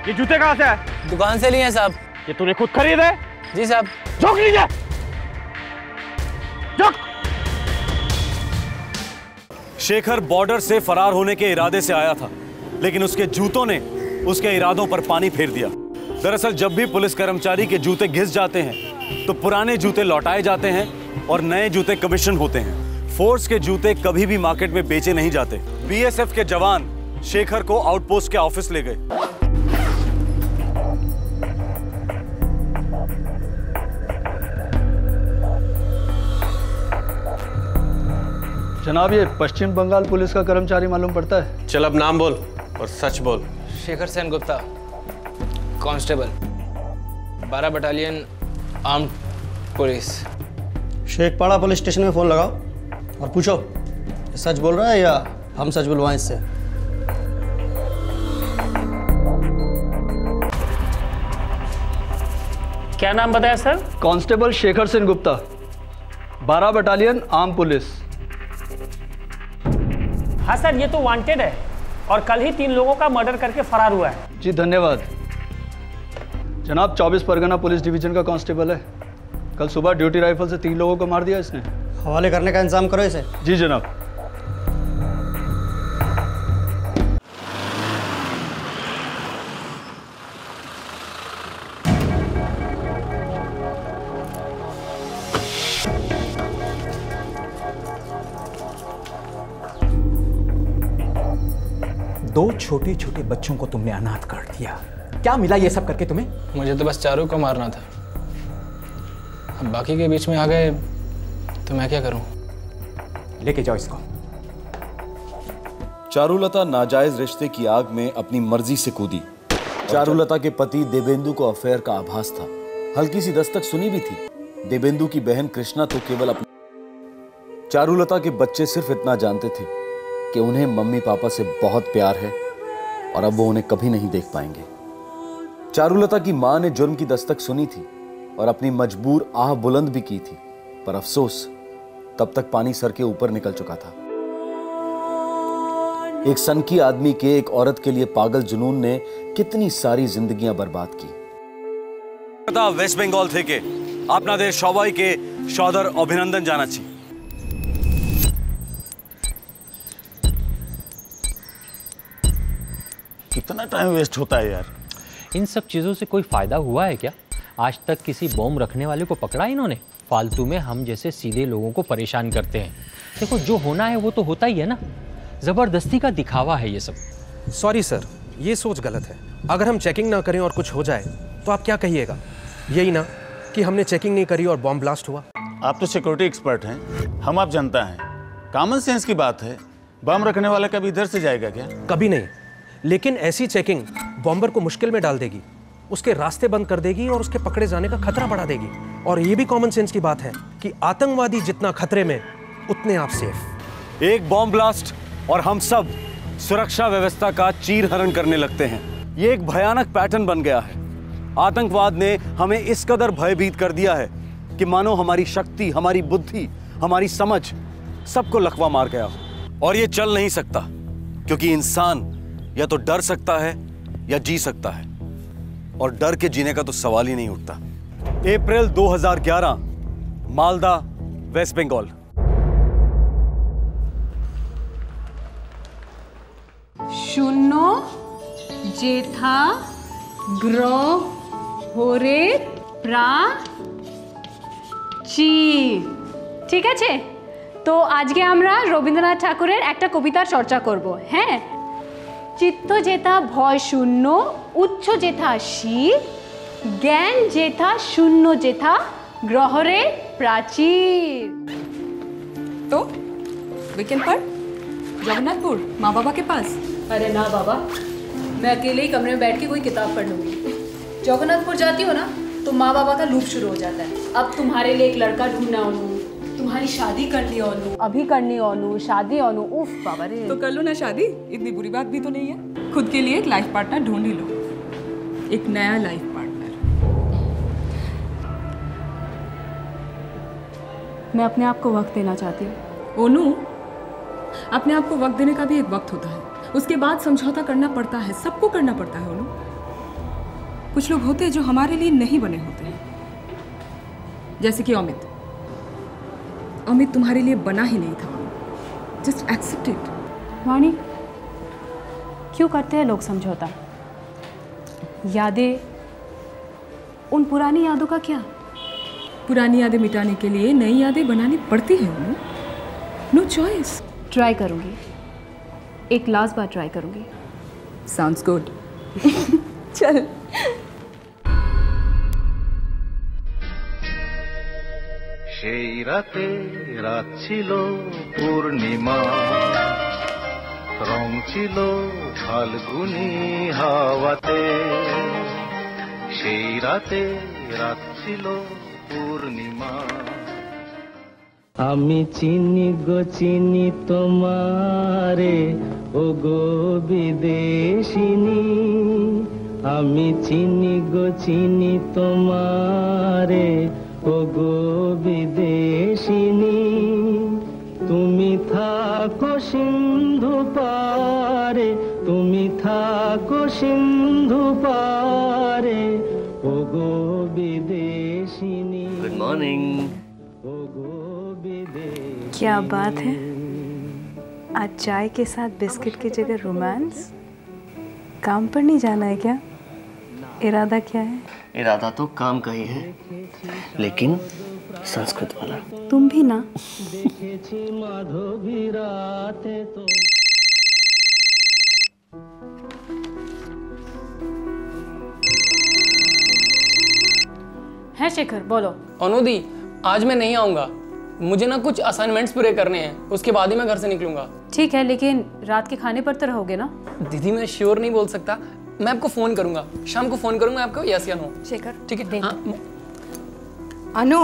ये जूते कहाँ से आए? दुकान से लिए हैं साहब। ये तूने खुद खरीदे? जी साहब। झोंक लीजिए। शेखर बॉर्डर से फरार होने के इरादे से आया था, लेकिन उसके जूतों ने उसके इरादों पर पानी फेर दिया। दरअसल जब भी पुलिस कर्मचारी के जूते घिस जाते हैं तो पुराने जूते लौटाए जाते हैं और नए जूते कमीशन होते हैं। फोर्स के जूते कभी भी मार्केट में बेचे नहीं जाते। बीएसएफ के जवान शेखर को आउटपोस्ट के ऑफिस ले गए। जनाब, ये पश्चिम बंगाल पुलिस का कर्मचारी मालूम पड़ता है। चल अब नाम बोल और सच बोल। Shekhar Sen Gupta, constable, 12 battalion armed police. Shekhpara police station में फ़ोन लगाओ और पूछो सच बोल रहा है या हम सच बुलवाएं इससे। क्या नाम बताया sir? Constable Shekhar Sen Gupta, 12 battalion arm police. हाँ सर, ये तो वांटेड है और कल ही 3 लोगों का मर्डर करके फरार हुआ है। जी धन्यवाद जनाब। 24 परगना पुलिस डिवीजन का कांस्टेबल है। कल सुबह ड्यूटी राइफल से 3 लोगों को मार दिया इसने। हवाले करने का इंतजाम करो इसे। जी जनाब। दो छोटे छोटे बच्चों को तुमने अनाथ कर दिया। क्या मिला ये सब करके तुम्हें? मुझे तो बस चारू को मारना था। अब बाकी के बीच में आ गए तो मैं क्या करूं? लेके जाओ इसको। चारुलता नाजायज रिश्ते की आग में अपनी मर्जी से कूदी। चारुलता के पति देवेंदु को अफेयर का आभास था। हल्की सी दस्तक सुनी भी थी। देवेंदु की बहन कृष्णा तो केवल अपनी। चारुलता के बच्चे सिर्फ इतना जानते थे कि उन्हें मम्मी पापा से बहुत प्यार है और अब वो उन्हें कभी नहीं देख पाएंगे। चारुलता की मां ने जुर्म की दस्तक सुनी थी और अपनी मजबूर आह बुलंद भी की थी, पर अफसोस तब तक पानी सर के ऊपर निकल चुका था। एक सनकी आदमी के एक औरत के लिए पागल जुनून ने कितनी सारी जिंदगियां बर्बाद की। वेस्ट बंगाल থেকে আপনাদের সবাইকে সদর অভিনন্দন জানাচ্ছি। कितना टाइम वेस्ट होता है यार। इन सब चीज़ों से कोई फ़ायदा हुआ है क्या? आज तक किसी बॉम्ब रखने वाले को पकड़ा इन्होंने? फालतू में हम जैसे सीधे लोगों को परेशान करते हैं। देखो, जो होना है वो तो होता ही है ना। ज़बरदस्ती का दिखावा है ये सब। सॉरी सर, ये सोच गलत है। अगर हम चेकिंग ना करें और कुछ हो जाए तो आप क्या कहिएगा? यही ना कि हमने चेकिंग नहीं करी और बॉम्ब ब्लास्ट हुआ। आप तो सिक्योरिटी एक्सपर्ट हैं, हम आप जनता हैं। कॉमन सेंस की बात है। बम रखने वाला कभी इधर से जाएगा क्या? कभी नहीं, लेकिन ऐसी चेकिंग बॉम्बर को मुश्किल में डाल देगी, उसके रास्ते बंद कर देगी और उसके पकड़े जाने का खतरा बढ़ा देगी। और ये भी कॉमन सेंस की बात है कि आतंकवादी जितना खतरे में उतने आप सेफ। एक बॉम्ब ब्लास्ट और हम सब सुरक्षा व्यवस्था का चीरहरण करने लगते हैं। ये एक भयानक पैटर्न बन गया है। आतंकवाद ने हमें इस कदर भयभीत कर दिया है कि मानो हमारी शक्ति, हमारी बुद्धि, हमारी समझ सबको लकवा मार गया हो। और ये चल नहीं सकता, क्योंकि इंसान या तो डर सकता है या जी सकता है, और डर के जीने का तो सवाल ही नहीं उठता। अप्रैल 2011, मालदा, वेस्ट बंगाल। শূন্য যেথা গ্রহরে প্রাচী। ঠিক আছে, তো আজকে আমরা রবীন্দ্রনাথ ঠাকুরের একটা কবিতার চর্চা করব। হ্যাঁ, চিত্ত যেথা ভয় শূন্য, উচ্চ যেথা শির, জ্ঞান যেথা শূন্য যেথা গ্রহরে प्राचीर। तो वीकेंड पर जगन्नाथपुर माँ बाबा के पास? अरे ना बाबा, मैं अकेले ही कमरे में बैठ के कोई किताब पढ़ लूँगी। जगन्नाथपुर जाती हो ना तो माँ बाबा का लूप शुरू हो जाता है। अब तुम्हारे लिए एक लड़का ढूंढना ओनू, तुम्हारी शादी करनी ओनू, अभी करनी ओनू, शादी ओनू। उफ बाबा रे। तो कर लो ना शादी, इतनी बुरी बात भी तो नहीं है। खुद के लिए एक लाइफ पार्टनर ढूंढ ही लो, एक नया लाइफ पार्टनर। मैं अपने आप को वक्त देना चाहती हूँ। ओनू, अपने आप को वक्त देने का भी एक वक्त होता है, उसके बाद समझौता करना पड़ता है, सबको करना पड़ता है। ओनू, कुछ लोग होते हैं जो हमारे लिए नहीं बने होते हैं, जैसे कि अमित। अमित तुम्हारे लिए बना ही नहीं था। Just accept it. वाणी, क्यों करते हैं लोग समझौता? यादें, उन पुरानी यादों का क्या? पुरानी यादें मिटाने के लिए नई यादें बनानी पड़ती है। No choice. ट्राई करूंगी, एक लास्ट बार ट्राई करूंगी। Sounds good. चल। সেই রাতে রাত ছিল পূর্ণিমা, রং ছিল ফাল্গুনি হাওয়াতে। সেই রাতে রাত ছিল পূর্ণিমা। আমি চিনি গো চিনি তোমারে, ও গো বিদেশিনী। আমি চিনি গো চিনি তোমারে, ও গো বিদেশিনী। তুমি থাকো সিন্ধু পারে, তুমি থাকো সিন্ধু পারে, ও গো विदेशिनी। Good morning. क्या बात है, आज चाय के साथ बिस्किट की जगह रोमांस। काम पर नहीं जाना है क्या? इरादा क्या है? इरादा तो काम का ही है, लेकिन संस्कृत वाला। तुम भी ना। है शेखर, बोलो। अनुदी, आज मैं नहीं आऊँगा, मुझे ना कुछ असाइनमेंट्स पूरे करने हैं, उसके बाद ही मैं घर से निकलूंगा। ठीक है, लेकिन रात के खाने पर तो रहोगे ना? दीदी मैं श्योर नहीं बोल सकता, मैं आपको फोन करूंगा, शाम को फोन करूंगा आपको, यस या नो। शेखर ठीक है। हाँ। अनु,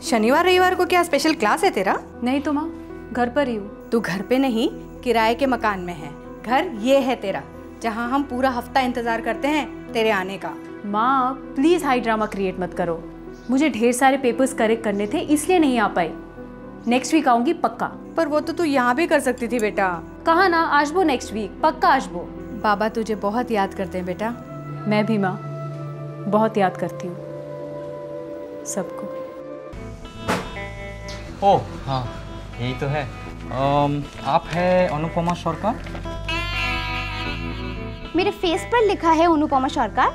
शनिवार रविवार को क्या स्पेशल क्लास है तेरा? नहीं तो माँ, घर पर ही हूँ। तू घर पे नहीं, किराए के मकान में है। घर ये है तेरा, जहाँ हम पूरा हफ्ता इंतजार करते हैं तेरे आने का। माँ प्लीज हाई ड्रामा क्रिएट मत करो, मुझे ढेर सारे पेपर्स करेक्ट करने थे इसलिए नहीं आ पाई। नेक्स्ट वीक आऊंगी पक्का। पर वो तो तू यहाँ भी कर सकती थी बेटा। कहा ना आजबो नेक्स्ट वीक, पक्का आजबो। बाबा तुझे बहुत याद करते हैं बेटा। मैं भी माँ बहुत याद करती हूँ सबको। ओह हाँ, यही तो है। आप है अनुपमा सरकार? मेरे फेस पर लिखा है अनुपमा सरकार।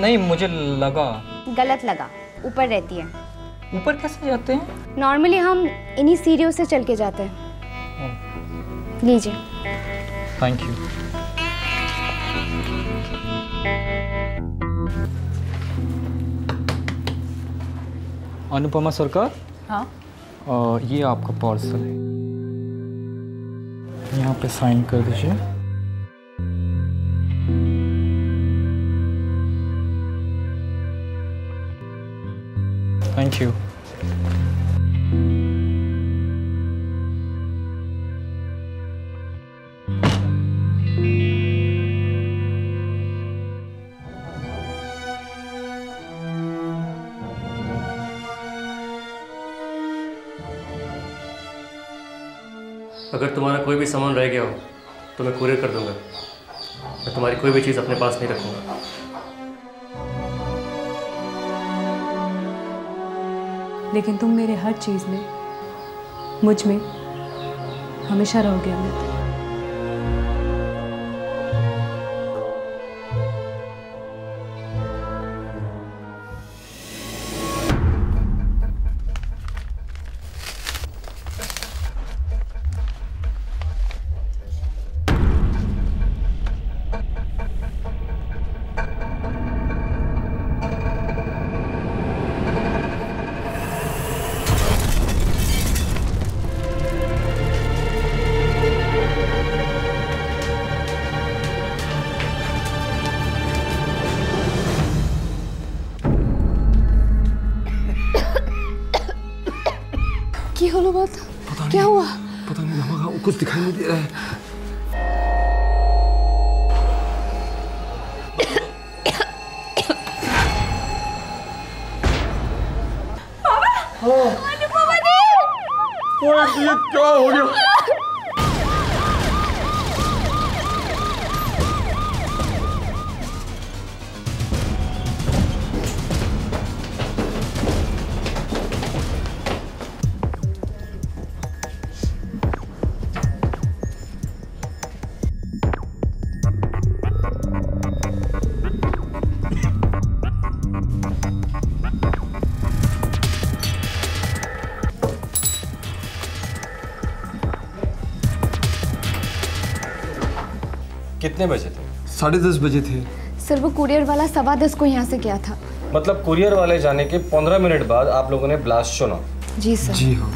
नहीं, मुझे लगा। गलत लगा, ऊपर रहती है। ऊपर कैसे जाते हैं? नॉर्मली हम इन्हीं सीढ़ियों से चल के जाते हैं। लीजिए। Thank you. अनुपमा सरकार। हाँ। ये आपका पार्सल है, यहाँ पे साइन कर दीजिए। Thank you. अगर तुम्हारा कोई भी सामान रह गया हो तो मैं कुरियर कर दूंगा। मैं तुम्हारी कोई भी चीज़ अपने पास नहीं रखूंगा। लेकिन तुम मेरे हर चीज़ में, मुझ में हमेशा रहोगे अमित। কি হলো বাত? क्या हुआ? पता नहीं नमक कुछ दिखाई नहीं दे रहा है। अनुपमा दी! ये क्या हो गया? कितने बजे थे? 10:30 बजे थे। सर वो कुरियर वाला 10:15 को यहाँ से गया था। मतलब कुरियर वाले जाने के 15 मिनट बाद आप लोगों ने ब्लास्ट सुना? जी सर। जी हाँ।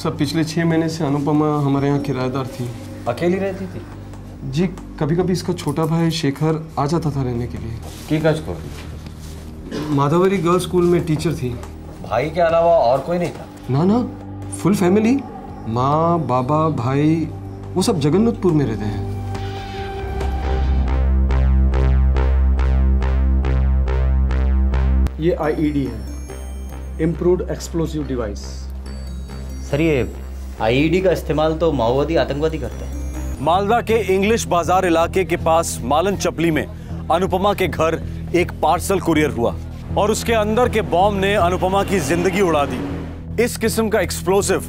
सब पिछले 6 महीने से अनुपमा हमारे यहाँ किराएदार थी। अकेली रहती थी? जी, कभी कभी इसका छोटा भाई शेखर आ जाता था रहने के लिए। की काज को? माधवरी गर्ल्स स्कूल में टीचर थी। भाई के अलावा और कोई नहीं था? ना ना, फुल फैमिली, माँ बाबा भाई, वो सब जगन्नाथपुर में रहते हैं। ये आईईडी है, इम्प्रूव्ड एक्सप्लोसिव डिवाइस। सर ये आईईडी का इस्तेमाल तो माओवादी आतंकवादी करते हैं। मालदा के इंग्लिश बाजार इलाके के पास मालन चपली में अनुपमा के घर एक पार्सल कुरियर हुआ और उसके अंदर के बॉम्ब ने अनुपमा की जिंदगी उड़ा दी। इस किस्म का एक्सप्लोसिव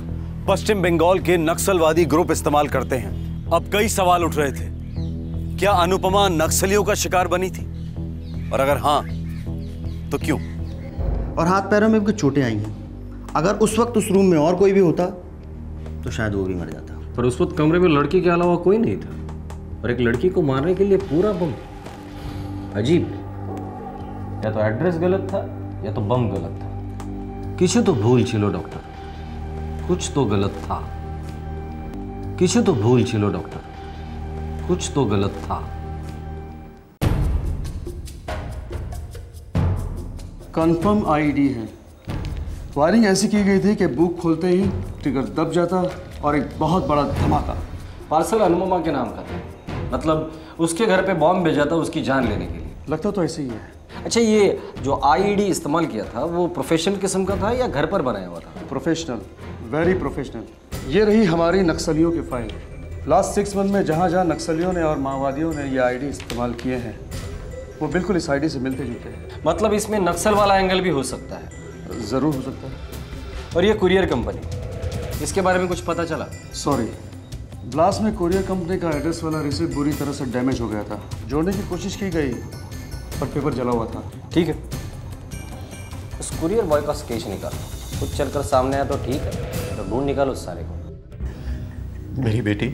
पश्चिम बंगाल के नक्सलवादी ग्रुप इस्तेमाल करते हैं। अब कई सवाल उठ रहे थे, क्या अनुपमा नक्सलियों का शिकार बनी थी? और अगर हाँ तो क्यों? और हाथ पैरों में भी चोटें आई हैं। अगर उस वक्त उस रूम में और कोई भी होता तो शायद वो भी मर जाता। पर उस वक्त कमरे में लड़की के अलावा कोई नहीं था और एक लड़की को मारने के लिए पूरा बम। अजीब, या तो एड्रेस गलत था या तो बम गलत था। किसी तो भूल छिलो डॉक्टर, कुछ तो गलत था। किसी तो भूल छिलो डॉक्टर, कुछ तो गलत था। कंफर्म आईडी है। वायरिंग ऐसी की गई थी कि बुक खोलते ही ट्रिगर दब जाता और एक बहुत बड़ा धमाका। पार्सल अनुपमा के नाम का था, मतलब उसके घर पे बॉम्ब भेजा था उसकी जान लेने के लिए। लगता तो ऐसे ही है। अच्छा, ये जो आईईडी इस्तेमाल किया था वो प्रोफेशनल किस्म का था या घर पर बनाया हुआ था? Professional, very professional. ये रही हमारी नक्सलियों की फाइल। लास्ट 6 मंथ में जहाँ जहाँ नक्सलियों ने और माओवादियों ने ये आईडी इस्तेमाल किए हैं वो बिल्कुल इस आईडी से मिलते जुलते हैं। मतलब इसमें नक्सल वाला एंगल भी हो सकता है? ज़रूर हो सकता है। और ये कुरियर कंपनी, इसके बारे में कुछ पता चला? सॉरी, ब्लास्ट में कुरियर कंपनी का एड्रेस वाला रिसिप्ट बुरी तरह से डैमेज हो गया था। जोड़ने की कोशिश की गई पर पेपर जला हुआ था। ठीक है, उस कुरियर बॉय का स्केच निकालो। खुद चलकर सामने आया तो ठीक है, तो ढूंढ निकालो उस सारे को। मेरी बेटी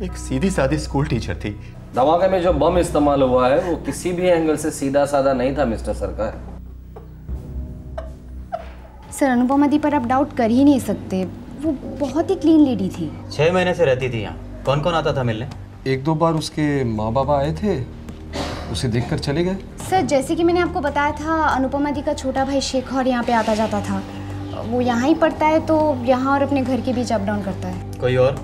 एक सीधी सादी स्कूल टीचर थी। धमाके में जो बम इस्तेमाल हुआ है वो किसी भी एंगल से सीधा साधा नहीं था मिस्टर सरकार। सर अनुपमा दी पर आप डाउट कर ही नहीं सकते, वो बहुत ही क्लीन लेडी थी। 6 महीने से रहती थी यहाँ। कौन कौन आता था मिलने? 1-2 बार उसके माँ बाबा आए थे, उसे देखकर चले गए। सर जैसे कि मैंने आपको बताया था, अनुपमा दी का छोटा भाई शेखर यहाँ पे आता जाता था। वो यहाँ ही पढ़ता है तो यहाँ और अपने घर के बीच अप डाउन करता है। कोई और?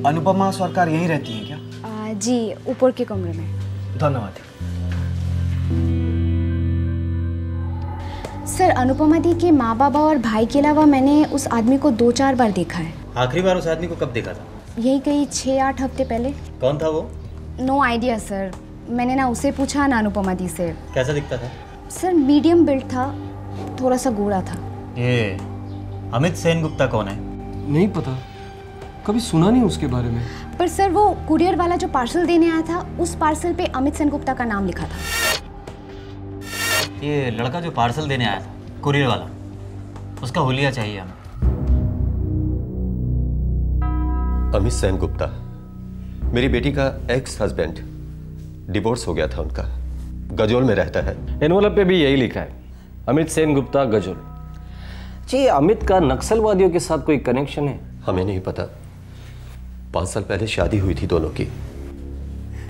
अनुपमा सरकार यहीं रहती है क्या? जी, ऊपर के कमरे में। धन्यवाद। सर अनुपमा दी के माँ बाबा और भाई के अलावा मैंने उस आदमी को 2-4 बार देखा है। आखिरी बार उस आदमी को कब देखा था? यही कहीं 6-8 हफ्ते पहले। कौन था वो? नो आइडिया सर, मैंने ना उसे पूछा ना अनुपमा दी से। कैसा दिखता था? सर मीडियम बिल्ड था, थोड़ा सा गोरा था। ये अमित सेन गुप्ता कौन है? नहीं पता, कभी सुना नहीं उसके बारे में। पर सर वो कुरियर वाला जो पार्सल देने आया था, उस पार्सल पे अमित सेन गुप्ता का नाम लिखा था। ये लड़का जो पार्सल देने आया था, कुरियर वाला, उसका हुलिया चाहिए हमें। अमित सेन गुप्ता मेरी बेटी का एक्स हस्बैंड, डिवोर्स हो गया था उनका, गजोल में रहता है। एनवलप पे भी यही लिखा है, अमित सेन गुप्ता गजोल। जी अमित का नक्सलवादियों के साथ कोई कनेक्शन है? हमें नहीं पता। 5 साल पहले शादी हुई थी दोनों की,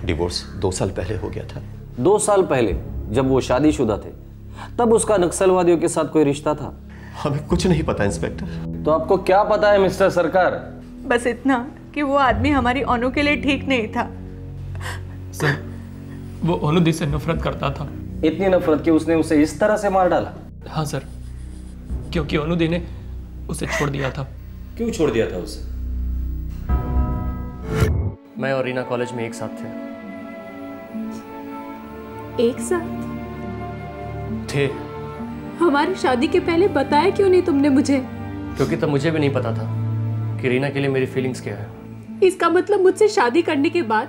डिवोर्स 2 साल पहले हो गया था। 2 साल पहले जब वो शादीशुदा थे तब उसका नक्सलवादियों के साथ कोई रिश्ता था? हमें कुछ नहीं पता इंस्पेक्टर। तो आपको क्या पता है मिस्टर सरकार? बस इतना कि वो आदमी हमारी अनु के लिए ठीक नहीं था। सर वो अनुदी से नफरत करता था। इतनी नफरत कि उसने उसे इस तरह से मार डाला? हाँ सर, क्योंकि अनुदी ने उसे छोड़ दिया था। क्यों छोड़ दिया था उसे? मैं और रीना कॉलेज में एक साथ थे। एक साथ थे? हमारी शादी के पहले बताया क्यों नहीं तुमने मुझे? क्योंकि तब मुझे भी नहीं पता था कि रीना के लिए मेरी फीलिंग्स क्या है। इसका मतलब मुझसे शादी करने के बाद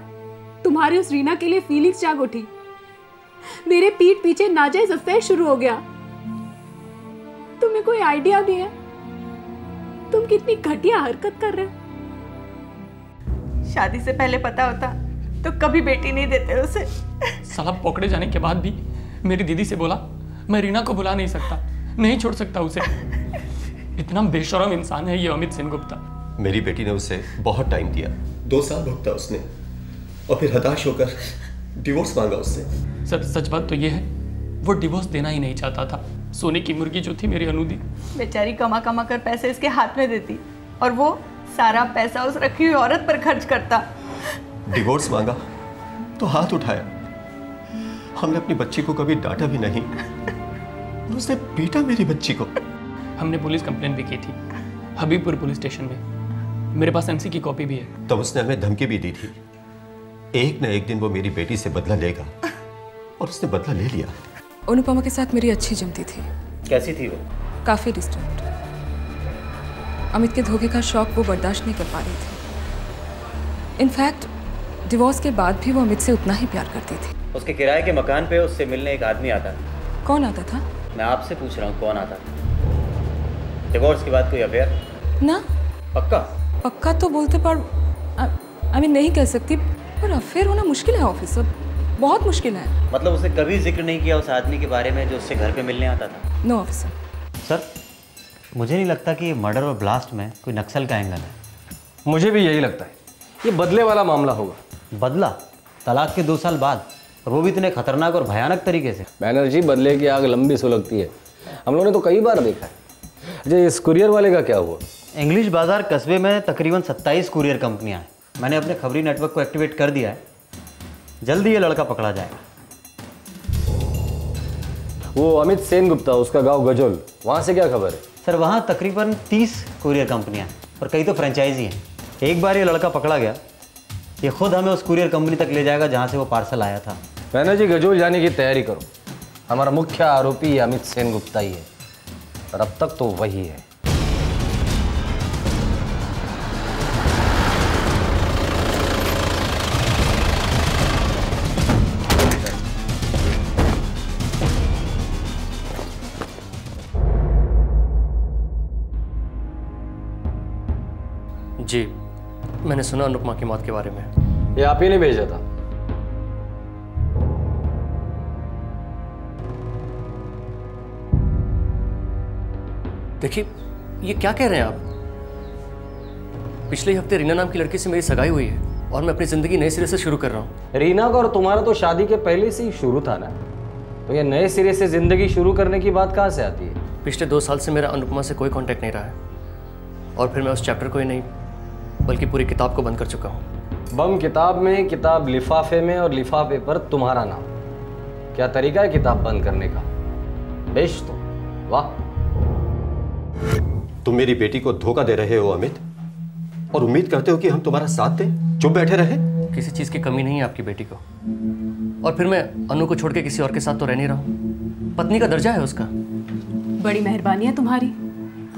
तुम्हारे उस रीना के लिए फीलिंग्स जाग उठी। मेरे पीठ पीछे नाजायज अफेयर शुरू हो गया। तुम्हें कोई आइडिया भी है तुम कितनी घटिया हरकत कर रहे हो? शादी से पहले पता होता तो कभी बेटी नहीं देते उसे। साला पकड़े जाने के बाद भी मेरी दीदी से बोला मैं रीना को बुला नहीं सकता, नहीं छोड़ सकता उसे। इतना बेशरम इंसान है ये अमित सेन गुप्ता। मेरी बेटी ने उसे बहुत टाइम दिया, 2 साल भुगता उसने, और फिर हताश होकर डिवोर्स मांगा उससे। सर सच बात तो ये है वो डिवोर्स देना ही नहीं चाहता था। सोने की मुर्गी जो थी मेरी अनुदी, बेचारी कमा कमा कर पैसे इसके हाथ में देती और वो सारा पैसा उस रखी हुई औरत पर खर्च करता। डिवोर्स मांगा तो हाथ उठाया। हमने अपनी बच्ची को कभी डांटा भी नहीं, उसने पीटा मेरी बच्ची को। हमने पुलिस कंप्लेंट भी की थी हबीबपुर पुलिस स्टेशन में। मेरे पास एमसी की कॉपी भी है। तब उसने हमें धमकी भी दी थी, एक न एक दिन वो मेरी बेटी से बदला लेगा, और उसने बदला ले लिया। अनुपमा के साथ मेरी अच्छी जमती थी। कैसी थी वो? काफी डिस्टेंट। अमित के धोखे का शौक वो बर्दाश्त नहीं कर पा रही थी। इनफैक्ट डिवोर्स के बाद भी वो अमित से उतना ही प्यार करती थी। उसके किराए के मकान पे उससे मिलने एक आदमी आता था। कौन आता था? मैं आपसे पूछ रहा हूँ कौन आता था? डिवोर्स के बाद कोई अफेयर? ना। पक्का? पक्का तो बोलते पर आई मीन नहीं कह सकती, पर अफेयर होना मुश्किल है ऑफिसर, बहुत मुश्किल है। मतलब उसने कभी जिक्र नहीं किया उस आदमी के बारे में जो उससे घर पे मिलने आता था? No officer. सर मुझे नहीं लगता कि मर्डर और ब्लास्ट में कोई नक्सल का एंगल है। मुझे भी यही लगता है, ये बदले वाला मामला होगा। बदला? तलाक के 2 साल बाद, और वो भी इतने खतरनाक और भयानक तरीके से। बैनर्जी बदले की आग लंबी सुलगती है, हम लोगों ने तो कई बार देखा है। अच्छा इस कुरियर वाले का क्या हुआ? इंग्लिश बाजार कस्बे में तकरीबन 27 कुरियर कंपनियां हैं। मैंने अपने खबरी नेटवर्क को एक्टिवेट कर दिया है, जल्दी ये लड़का पकड़ा जाएगा। वो अमित सेन गुप्ता, उसका गांव गजोल, वहाँ से क्या खबर है? सर वहाँ तकरीबन 30 कुरियर कंपनियां हैं और कई तो फ्रेंचाइजी हैं। एक बार ये लड़का पकड़ा गया, ये खुद हमें उस कुरियर कंपनी तक ले जाएगा जहाँ से वो पार्सल आया था। बैनर्जी गजोल जाने की तैयारी करो। हमारा मुख्य आरोपी ये अमित सेन गुप्ता ही है, और अब तक तो वही है। जी मैंने सुना अनुपमा की मौत के बारे में। ये आप ही ने भेजा था? देखिए ये क्या कह रहे हैं आप? पिछले हफ्ते रीना नाम की लड़की से मेरी सगाई हुई है और मैं अपनी जिंदगी नए सिरे से शुरू कर रहा हूँ। रीना का और तुम्हारा तो शादी के पहले से ही शुरू था ना, तो ये नए सिरे से जिंदगी शुरू करने की बात कहाँ से आती है? पिछले 2 साल से मेरा अनुपमा से कोई कांटेक्ट नहीं रहा है, और फिर मैं उस चैप्टर को ही नहीं बल्कि पूरी किताब को बंद कर चुका हूँ। बम किताब में, किताब लिफाफे में, और लिफाफे पर तुम्हारा नाम। क्या तरीका है किताब बंद करने का? बेश तो वाह। तुम मेरी बेटी को धोखा दे रहे हो अमित, और उम्मीद करते हो कि हम तुम्हारा साथ दें, चुप बैठे रहे? किसी चीज की कमी नहीं है आपकी बेटी को, और फिर मैं अनु को छोड़ के किसी और के साथ तो रह नहीं रहा हूं। पत्नी का दर्जा है उसका। बड़ी मेहरबानी है तुम्हारी,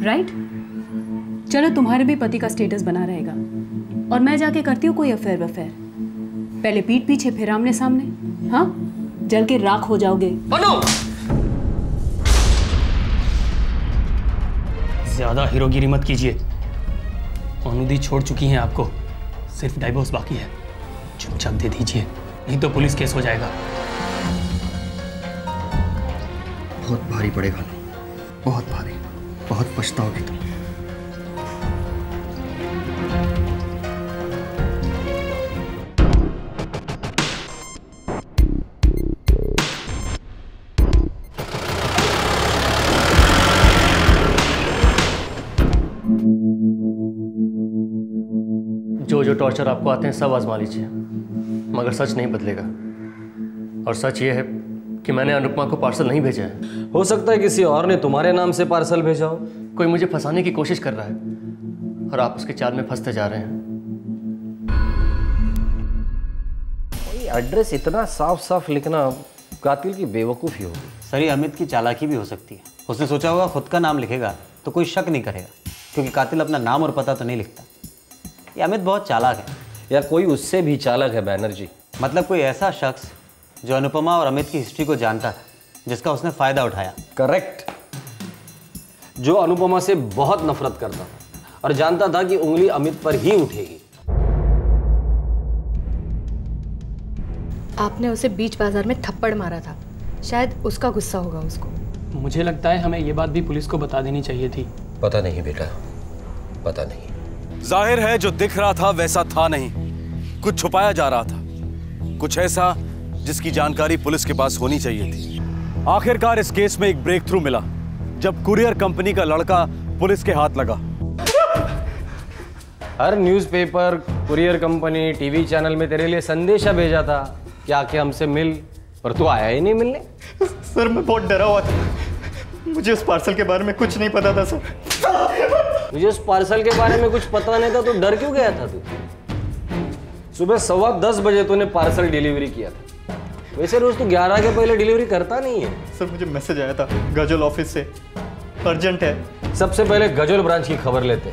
राइट? चलो तुम्हारे भी पति का स्टेटस बना रहेगा, और मैं जाके करती हूँ कोई अफेयर वफेयर। पहले पीठ पीछे फिर आमने सामने, हाँ? जल के राख हो जाओगे। अनु! ज्यादा हीरोगिरी मत कीजिए। अनुदी छोड़ चुकी हैं आपको, सिर्फ डाइवोर्स बाकी है। चुपचाप दे दीजिए, नहीं तो पुलिस केस हो जाएगा। बहुत भारी पड़ेगा, बहुत भारी, बहुत पछताओगे तुम। जो टॉर्चर आपको आते हैं सब आजमा लीजिए, मगर सच नहीं बदलेगा। और सच ये है कि मैंने अनुपमा को पार्सल नहीं भेजा है। हो सकता है किसी और ने तुम्हारे नाम से पार्सल भेजा हो। कोई मुझे फंसाने की कोशिश कर रहा है, और आप उसके चाल में फंसते जा रहे हैं। एड्रेस इतना साफ साफ लिखना कातिल की बेवकूफ़ी होगी। सर, ये अमित की चालाकी भी हो सकती है। उसने सोचा होगा खुद का नाम लिखेगा तो कोई शक नहीं करेगा, क्योंकि कातिल अपना नाम और पता तो नहीं लिखता। ये अमित बहुत चालाक है। या कोई उससे भी चालाक है बैनर्जी। मतलब कोई ऐसा शख्स जो अनुपमा और अमित की हिस्ट्री को जानता था, जिसका उसने फायदा उठाया। करेक्ट। जो अनुपमा से बहुत नफरत करता था और जानता था कि उंगली अमित पर ही उठेगी। आपने उसे बीच बाजार में थप्पड़ मारा था, शायद उसका गुस्सा होगा उसको। मुझे लगता है हमें ये बात भी पुलिस को बता देनी चाहिए थी। पता नहीं बेटा, पता नहीं। जाहिर है जो दिख रहा था वैसा था नहीं, कुछ छुपाया जा रहा था, कुछ ऐसा जिसकी जानकारी पुलिस के पास होनी चाहिए थी। आखिरकार इस केस में एक ब्रेक थ्रू मिला जब कुरियर कंपनी का लड़का पुलिस के हाथ लगा। हर newspaper, courier company, TV channel में तेरे लिए संदेशा भेजा था कि आके हमसे मिल, पर तू आया ही नहीं मिलने। सर मैं बहुत डरा हुआ था, मुझे उस पार्सल के बारे में कुछ नहीं पता था सर। मुझे उस पार्सल के बारे में कुछ पता नहीं था तो डर क्यों गया था तू? सुबह 10:15 बजे तूने पार्सल डिलीवरी किया था। वैसे रोज तू 11 के पहले डिलीवरी करता नहीं है। सर मुझे मैसेज आया था गजल ऑफिस से, अर्जेंट है। सबसे पहले गजल ब्रांच की खबर लेते,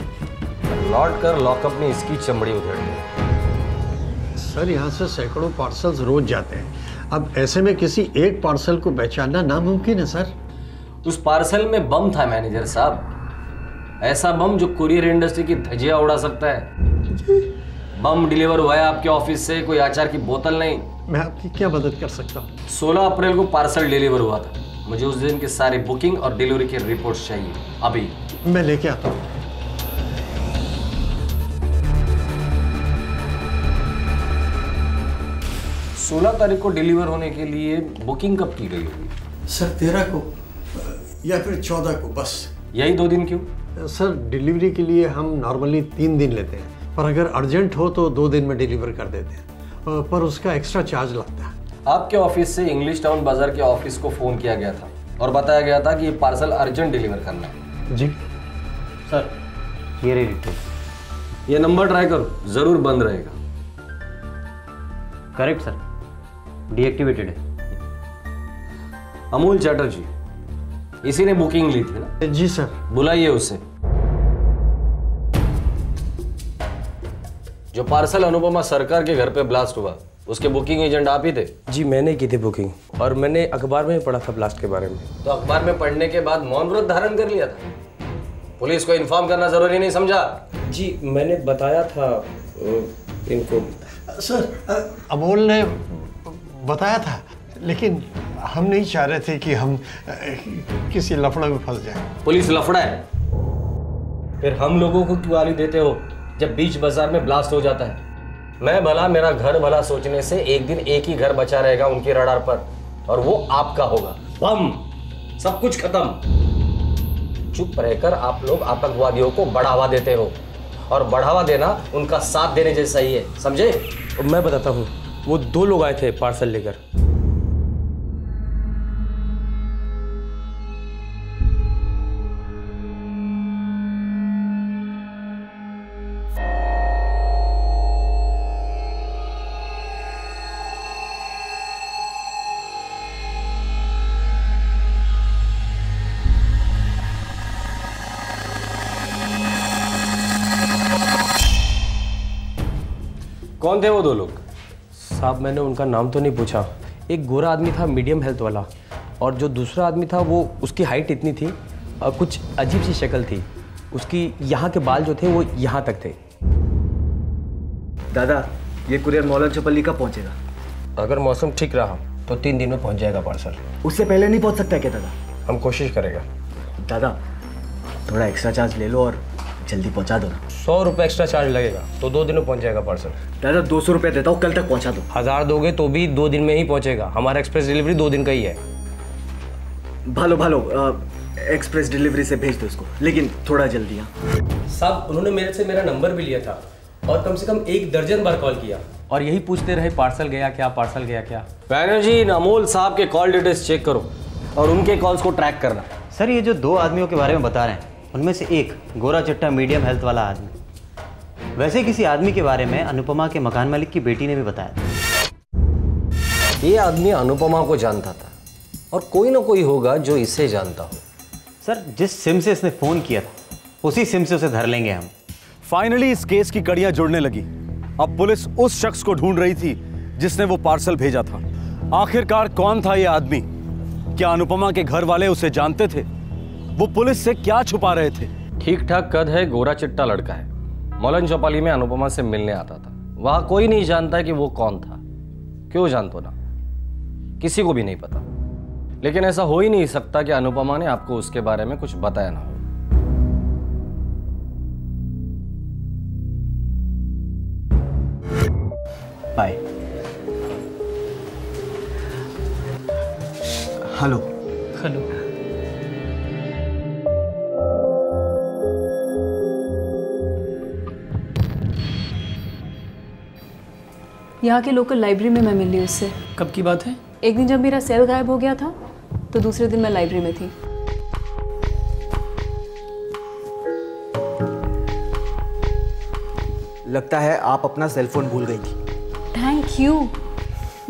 लौट कर लॉकअप में इसकी चमड़ी उधेड़ते। सर यहाँ से सैकड़ों पार्सल्स रोज जाते हैं, अब ऐसे में किसी एक पार्सल को पहचानना नामुमकिन है सर। उस पार्सल में बम था मैनेजर साहब, ऐसा बम जो कुरियर इंडस्ट्री की धज्जियां उड़ा सकता है। बम डिलीवर हुआ है आपके ऑफिस से, कोई अचार की बोतल नहीं। मैं आपकी क्या मदद कर सकता हूँ? 16 अप्रैल को पार्सल डिलीवर हुआ था। मुझे उस दिन के सारी बुकिंग और डिलीवरी की रिपोर्ट्स चाहिए अभी। मैं लेके आता हूँ। सोलह तारीख को डिलीवर होने के लिए बुकिंग कब की गई होगी? सर 13 को या फिर 14 को, बस यही 2 दिन क्यों? सर डिलीवरी के लिए हम नॉर्मली 3 दिन लेते हैं, पर अगर अर्जेंट हो तो 2 दिन में डिलीवर कर देते हैं, पर उसका एक्स्ट्रा चार्ज लगता है। आपके ऑफिस से इंग्लिश टाउन बाजार के ऑफिस को फोन किया गया था और बताया गया था कि ये पार्सल अर्जेंट डिलीवर करना है। जी सर, ये रही रिपोर्ट। ये नंबर ट्राई करो, जरूर बंद रहेगा। करेक्ट सर, डीएक्टिवेटेड है। अमूल चैटर्जी, इसी ने बुकिंग ली थी ना? जी सर। बुलाइए उसे। जो पार्सल अनुपमा सरकार के घर पे ब्लास्ट हुआ, उसके बुकिंग एजेंट आप ही थे? जी मैंने की थी बुकिंग, और मैंने अखबार में पढ़ा था ब्लास्ट के बारे में। तो अखबार में पढ़ने के बाद मौन व्रत धारण कर लिया था? पुलिस को इन्फॉर्म करना जरूरी नहीं समझा? जी मैंने बताया था इनको। सर अमोल ने बताया था, लेकिन हम नहीं चाह रहे थे कि हम किसी लफड़ा में फंस जाए। पुलिस लफड़ा है? फिर हम लोगों को क्यों गाली देते हो जब बीच बाजार में ब्लास्ट हो जाता है? मैं भला मेरा घर भला सोचने से एक दिन एक ही घर बचा रहेगा उनकी रडार पर, और वो आपका होगा। बम, सब कुछ खत्म। चुप रहकर आप लोग आतंकवादियों को बढ़ावा देते हो, और बढ़ावा देना उनका साथ देने जैसा ही है, समझे? मैं बताता हूँ, वो 2 लोग आए थे पार्सल लेकर। कौन थे वो दो लोग? साहब मैंने उनका नाम तो नहीं पूछा। एक गोरा आदमी था मीडियम हेल्थ वाला, और जो दूसरा आदमी था वो उसकी हाइट इतनी थी, कुछ अजीब सी शक्ल थी उसकी, यहाँ के बाल जो थे वो यहाँ तक थे। दादा ये कुरियर मौलन चौपल्ली कब पहुँचेगा? अगर मौसम ठीक रहा तो 3 दिन में पहुँच जाएगा पार्सल। उससे पहले नहीं पहुँच सकता क्या दादा? हम कोशिश करेगा। दादा थोड़ा एक्स्ट्रा चार्ज ले लो और जल्दी पहुँचा दो ना। 100 रुपये एक्स्ट्रा चार्ज लगेगा तो 2 दिन में पहुँच जाएगा पार्सल। दादा 200 रुपये देता हूँ, कल तक पहुँचा दो। 1000 दोगे तो भी 2 दिन में ही पहुँचेगा। हमारा एक्सप्रेस डिलीवरी 2 दिन का ही है। भालो एक्सप्रेस डिलीवरी से भेज दो इसको, लेकिन थोड़ा जल्दी। हाँ साहब उन्होंने मेरे से मेरा नंबर भी लिया था और कम से कम 1 दर्जन बार कॉल किया और यही पूछते रहे पार्सल गया क्या, पार्सल गया क्या। बैनर्जी, अमोल साहब के कॉल डिटेल्स चेक करो और उनके कॉल्स को ट्रैक करना। सर ये जो 2 आदमियों के बारे में बता रहे हैं उनमें से एक गोरा चिट्टा मीडियम हेल्थ वाला आदमी, वैसे किसी आदमी के बारे में अनुपमा के मकान मालिक की बेटी ने भी बताया था। ये आदमी अनुपमा को जानता था और कोई ना कोई होगा जो इसे जानता हो। सर जिस सिम से इसने फ़ोन किया था उसी सिम से उसे धर लेंगे हम। फाइनली इस केस की कड़ियां जुड़ने लगी। अब पुलिस उस शख्स को ढूंढ रही थी जिसने वो पार्सल भेजा था। आखिरकार कौन था ये आदमी? क्या अनुपमा के घर वाले उसे जानते थे? वो पुलिस से क्या छुपा रहे थे? ठीक ठाक कद है, गोरा चिट्टा लड़का है। मौलन चौपाली में अनुपमा से मिलने आता था। वहां कोई नहीं जानता कि वो कौन था। क्यों जानतो ना, किसी को भी नहीं पता। लेकिन ऐसा हो ही नहीं सकता कि अनुपमा ने आपको उसके बारे में कुछ बताया ना हो। बाय। हेलो। हेलो। यहाँ के लोकल लाइब्रेरी में मैं मिली उससे। कब की बात है? एक दिन जब मेरा सेल गायब हो गया था तो दूसरे दिन मैं लाइब्रेरी में थी। लगता है आप अपना सेलफोन भूल गई थी। Thank you.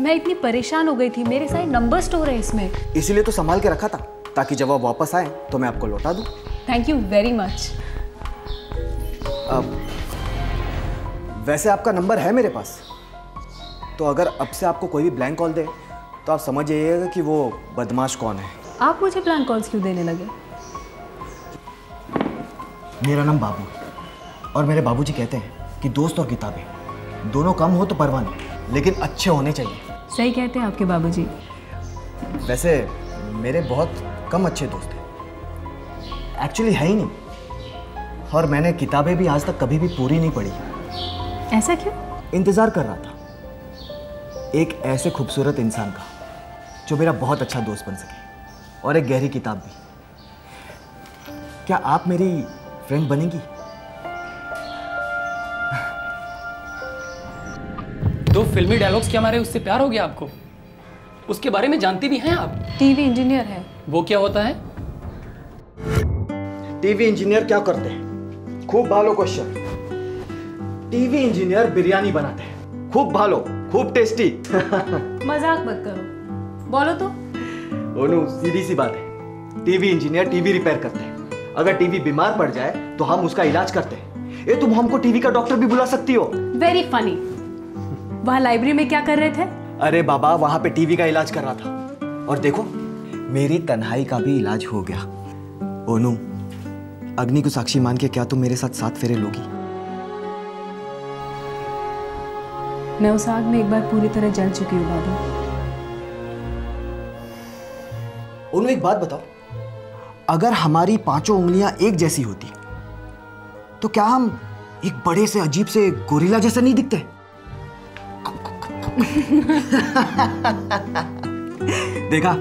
मैं इतनी परेशान हो गई थी, मेरे सारे नंबर स्टोर है इसमें। इसीलिए तो संभाल के रखा था ताकि जब आप वापस आए तो मैं आपको लौटा दूं। Thank you very much. वैसे आपका नंबर है मेरे पास, तो अगर अब से आपको कोई भी ब्लैंक कॉल दे तो आप समझ जाइएगा कि वो बदमाश कौन है। आप मुझे ब्लैंक कॉल्स क्यों देने लगे? मेरा नाम बाबू और मेरे बाबूजी कहते हैं कि दोस्त और किताबें दोनों कम हो तो परवाह नहीं, लेकिन अच्छे होने चाहिए। सही कहते हैं आपके बाबूजी। वैसे मेरे बहुत कम अच्छे दोस्त हैं, एक्चुअली है ही नहीं, और मैंने किताबें भी आज तक कभी भी पूरी नहीं पढ़ी। ऐसा क्यों? इंतज़ार कर रहा था एक ऐसे खूबसूरत इंसान का जो मेरा बहुत अच्छा दोस्त बन सके, और एक गहरी किताब भी। क्या आप मेरी फ्रेंड बनेंगी? दो फिल्मी डायलॉग्स के हमारे उससे प्यार हो गया आपको? उसके बारे में जानती भी हैं आप? टीवी इंजीनियर है। वो क्या होता है? टीवी इंजीनियर क्या करते हैं? खूब भालो क्वेश्चन। टीवी इंजीनियर बिरयानी बनाते हैं, खूब भालो, खूब टेस्टी। मजाक मत करो, बोलो तो। ओनू, सीधी सी बात है, टीवी इंजीनियर टीवी रिपेयर करते हैं। अगर टीवी बीमार पड़ जाए तो हम उसका इलाज करते हैं। ये तुम हमको टीवी का डॉक्टर भी बुला सकती हो। Very funny. वहाँ लाइब्रेरी में क्या कर रहे थे? अरे बाबा, वहां पे टीवी का इलाज कर रहा था, और देखो मेरी तन्हाई का भी इलाज हो गया। ओनू, अग्नि को साक्षी मान के क्या तुम मेरे साथ 7 फेरे लोगी? मैं उस आग में एक बार पूरी तरह जल चुकी हूँ बाबा। ओनू, एक बात बताओ, अगर हमारी 5 उंगलियां एक जैसी होती तो क्या हम एक बड़े से अजीब से गोरिल्ला जैसे नहीं दिखते? देखा,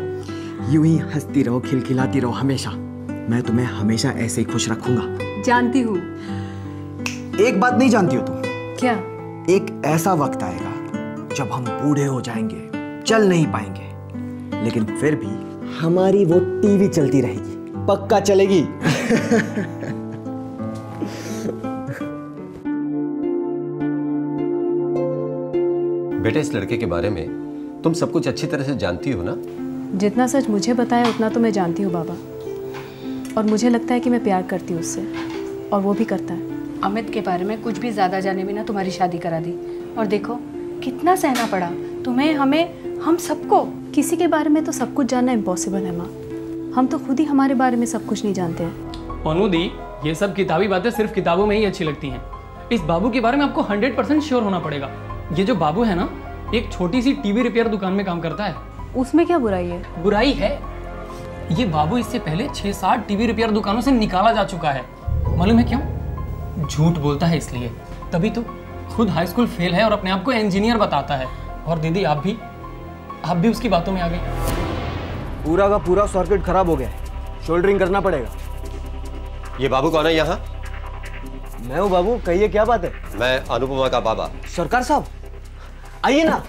यूं ही हंसती रहो, खिलखिलाती रहो हमेशा। मैं तुम्हें हमेशा ऐसे ही खुश रखूंगा। जानती हूँ। एक बात नहीं जानती हो तुम? क्या? एक ऐसा वक्त आएगा जब हम बूढ़े हो जाएंगे, चल नहीं पाएंगे, लेकिन फिर भी हमारी वो टीवी चलती रहेगी, पक्का चलेगी। बेटे, इस लड़के के बारे में तुम सब कुछ अच्छी तरह से जानती हो ना? जितना सच मुझे पता है उतना तो मैं जानती हूँ बाबा, और मुझे लगता है कि मैं प्यार करती हूँ उससे, और वो भी करता है। अमित के बारे में कुछ भी ज़्यादा जाने बिना तुम्हारी शादी करा दी। और देखो कितना सहना पड़ा तुम्हें, हमें, हम सबको। किसी के बारे में तो सब कुछ जानना इम्पॉसिबल है माँ। हम तो खुद ही हमारे बारे में सब कुछ नहीं जानते हैं। अनुदी, ये सब किताबी बातें सिर्फ किताबों में ही अच्छी लगती हैं। इस बाबू के बारे में आपको 100% श्योर होना पड़ेगा। ये जो बाबू है ना, एक छोटी सी टीवी रिपेयर दुकान में काम करता है। उसमें क्या बुराई है? बुराई है, ये बाबू इससे पहले 6-7 टीवी रिपेयर दुकानों से निकाला जा चुका है। मालूम है क्यों? झूठ बोलता है इसलिए। तभी तो खुद हाई स्कूल फेल है और अपने आप को इंजीनियर बताता है। और दीदी आप भी उसकी बातों में आ गई। पूरा का पूरा सर्किट खराब हो गया है, शोल्डरिंग करना पड़ेगा। ये बाबू कौन है यहाँ? मैं हूँ बाबू, कहिए क्या बात है? मैं अनुपमा का बाबा। सरकार साहब आइए ना।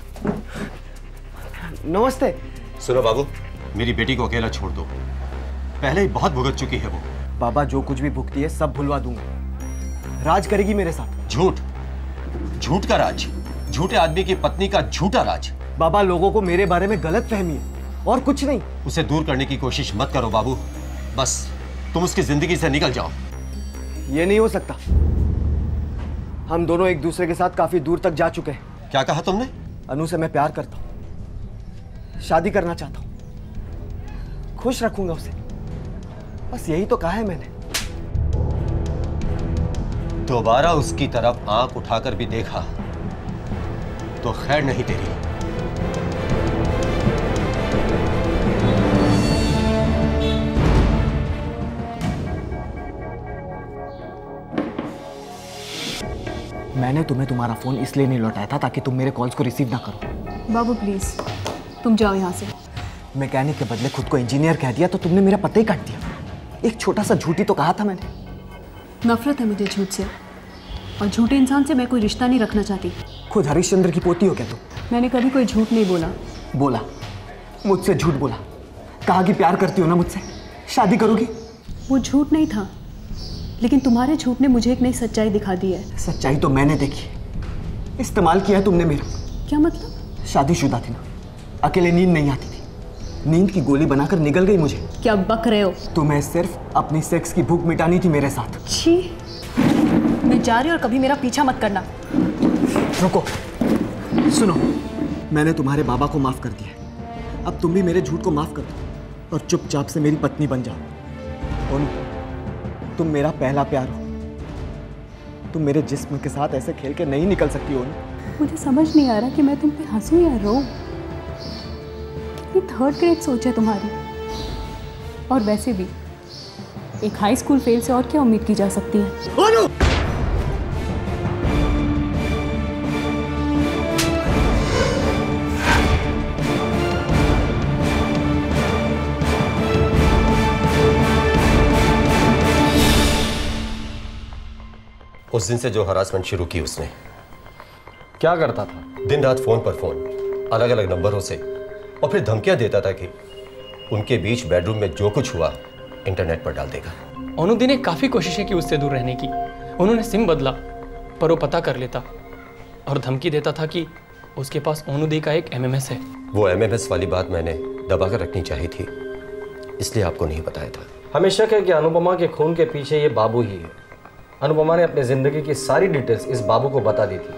नमस्ते। सुनो बाबू, मेरी बेटी को अकेला छोड़ दो, पहले ही बहुत भुगत चुकी है वो। बाबा जो कुछ भी भुगती है सब भुलवा दूंगा, राज करेगी मेरे साथ। झूठ का राज, झूठे आदमी की पत्नी का झूठा राज। बाबा लोगों को मेरे बारे में गलत फहमी है और कुछ नहीं। उसे दूर करने की कोशिश मत करो बाबू, बस तुम उसकी जिंदगी से निकल जाओ। ये नहीं हो सकता, हम दोनों एक दूसरे के साथ काफी दूर तक जा चुके हैं। क्या कहा तुमने? अनु से मैं प्यार करता हूँ, शादी करना चाहता हूँ, खुश रखूंगा उसे, बस यही तो कहा है मैंने। दोबारा उसकी तरफ आंख उठाकर भी देखा तो खैर नहीं तेरी। मैंने तुम्हें तुम्हारा फोन इसलिए नहीं लौटाया था ताकि तुम मेरे कॉल्स को रिसीव ना करो। बाबू प्लीज तुम जाओ यहाँ से। मैकेनिक के बदले खुद को इंजीनियर कह दिया तो तुमने मेरा पता ही काट दिया। एक छोटा सा झूठी तो कहा था मैंने। नफरत है मुझे झूठ से, और झूठे इंसान से मैं कोई रिश्ता नहीं रखना चाहती। खुद हरिश्चंद्र की पोती हो क्या तुम? मैंने कभी कोई झूठ नहीं बोला। बोला, मुझसे झूठ बोला, कहा कि प्यार करती हो ना मुझसे, शादी करोगी। वो झूठ नहीं था, लेकिन तुम्हारे झूठ ने मुझे एक नई सच्चाई दिखा दी है। सच्चाई तो मैंने देखी, इस्तेमाल किया है तुमने मेरा। क्या मतलब? शादीशुदा थी ना, अकेले नींद नहीं आती थी, नींद की गोली बनाकर निगल गई मुझे। क्या बक रहे हो? तुम्हें सिर्फ अपनी सेक्स की भूख मिटानी थी मेरे साथ। छी, मैं जा रही हूँ और कभी मेरा पीछा मत करना। रुको, सुनो, मैंने तुम्हारे बाबा को माफ कर दिया, अब तुम भी मेरे झूठ को माफ कर दो और चुपचाप से मेरी पत्नी बन जाओ। ओनू, तुम मेरा पहला प्यार हो, तुम मेरे जिस्म के साथ ऐसे खेल के नहीं निकल सकती हो। मुझे समझ नहीं आ रहा कि मैं तुम पे हंसूं या रो। ये थर्ड ग्रेड सोच है तुम्हारी। और वैसे भी एक हाई स्कूल फेल से और क्या उम्मीद की जा सकती है? ओनू! उस दिन से जो हरासमेंट शुरू की उसने। क्या करता था? दिन रात फोन पर फोन, अलग अलग नंबरों से, और फिर धमकियां देता था कि उनके बीच बेडरूम में जो कुछ हुआ इंटरनेट पर डाल देगा। अनुदी ने काफ़ी कोशिशें की उससे दूर रहने की। उन्होंने सिम बदला, पर वो पता कर लेता और धमकी देता था कि उसके पास अनुदी का एक MMS है। वो MMS वाली बात मैंने दबा कर रखनी चाहिए थी, इसलिए आपको नहीं बताया था। हमें शक है कि अनुपमा के खून के पीछे ये बाबू ही है। अनुपमा ने अपनी जिंदगी की सारी डिटेल्स इस बाबू को बता दी थी।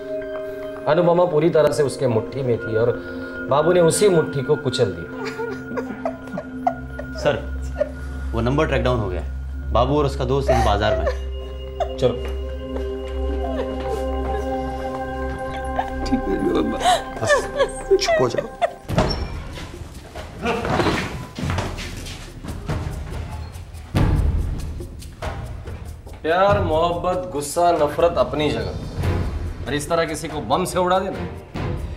अनुपमा पूरी तरह से उसके मुट्ठी में थी और बाबू ने उसी मुट्ठी को कुचल दिया। सर, वो नंबर ट्रैक डाउन हो गया है। बाबू और उसका दोस्त इन बाजार में है। चलो। ठीक है, चुप हो जाओ। प्यार, मोहब्बत, गुस्सा, नफरत अपनी जगह, और इस तरह किसी को बम से उड़ा देना।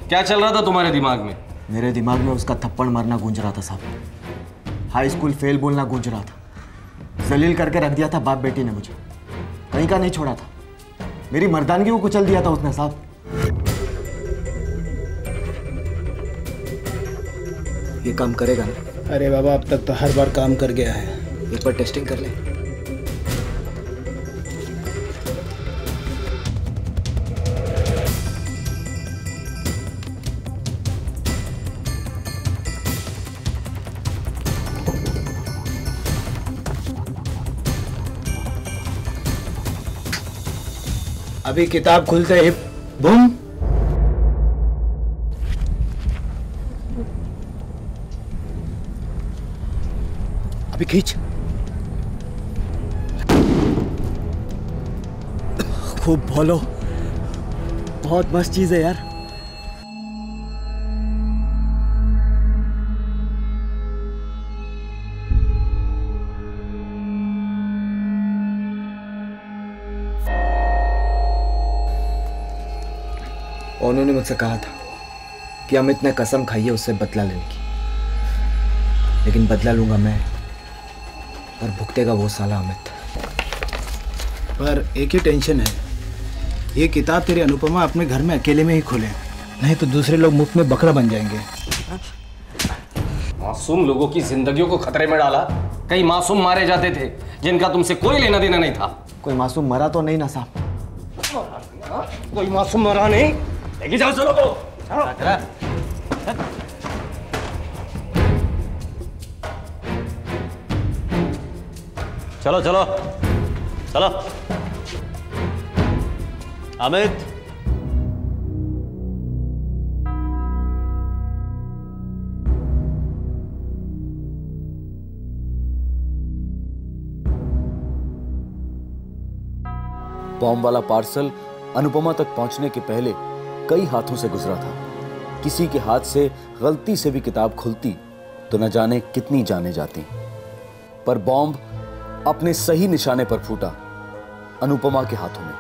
क्या चल रहा था तुम्हारे दिमाग में? मेरे दिमाग में उसका थप्पड़ मारना गूंज रहा था साहब, हाई स्कूल फेल बोलना गूंज रहा था, जलील करके रख दिया था बाप बेटी ने मुझे, कहीं का नहीं छोड़ा था, मेरी मर्दानगी को कुचल दिया था उसने साहब। ये काम करेगा ना? अरे बाबा, अब तक तो हर बार काम कर गया है। एक बार टेस्टिंग कर ले। अभी किताब खुलते ही बूम। अभी खींच। खूब बोलो, बहुत मस्त चीज है यार। उन्होंने मुझसे कहा था कि अमित ने कसम खाई है उससे बदला लेने की, लेकिन बदला लूंगा मैं और भुगतेगा वो साला अमित। पर एक ही टेंशन है, ये किताब तेरी अनुपमा अपने घर में अकेले में ही खोले, नहीं तो दूसरे लोग मुफ्त में बकरा बन जाएंगे। मासूम लोगों की जिंदगियों को खतरे में डाला। कई मासूम मारे जाते थे जिनका तुमसे कोई लेना देना नहीं था। कोई मासूम मरा तो नहीं ना साहब? कोई मासूम मरा नहीं। लेके जाओ चलो को। चलो चलो चलो। अमित, बॉम्ब वाला पार्सल अनुपमा तक पहुंचने के पहले कई हाथों से गुजरा था। किसी के हाथ से गलती से भी किताब खुलती तो न जाने कितनी जाने जाती, पर बॉम्ब अपने सही निशाने पर फूटा, अनुपमा के हाथों में।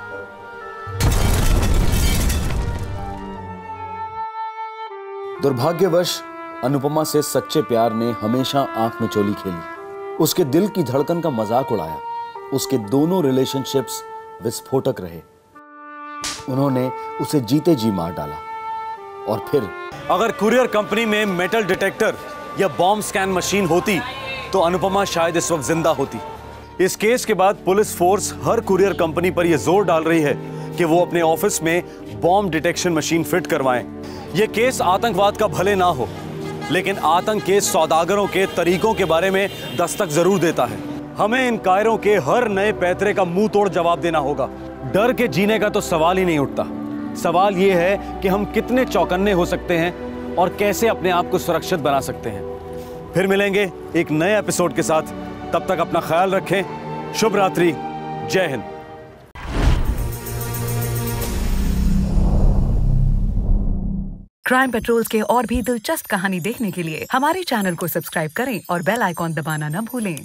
दुर्भाग्यवश अनुपमा से सच्चे प्यार ने हमेशा आंख में चोली खेली, उसके दिल की धड़कन का मजाक उड़ाया। उसके दोनों रिलेशनशिप्स विस्फोटक रहे। उन्होंने उसे जीते जी मार डाला। और फिर अगर कुरियर कंपनी में मेटल डिटेक्टर या बॉम्ब स्कैन मशीन होती तो अनुपमा शायद इस वक्त जिंदा होती। इस केस के बाद police force her courier company पर यह जोर डाल रही है कि वो अपने ऑफिस में बॉम्ब डिटेक्शन मशीन फिट करवाएं। यह केस आतंकवाद का भले ना हो, लेकिन आतंक के सौदागरों के तरीकों के बारे में दस्तक जरूर देता है। हमें इन कायरों के हर नए पैतरे का मुंह तोड़ जवाब देना होगा। डर के जीने का तो सवाल ही नहीं उठता। सवाल यह है कि हम कितने चौकन्ने हो सकते हैं और कैसे अपने आप को सुरक्षित बना सकते हैं। फिर मिलेंगे एक नए एपिसोड के साथ। तब तक अपना ख्याल रखें। शुभ रात्रि। जय हिंद। क्राइम पेट्रोल्स के और भी दिलचस्प कहानी देखने के लिए हमारे चैनल को सब्सक्राइब करें और बेल आइकॉन दबाना न भूलें।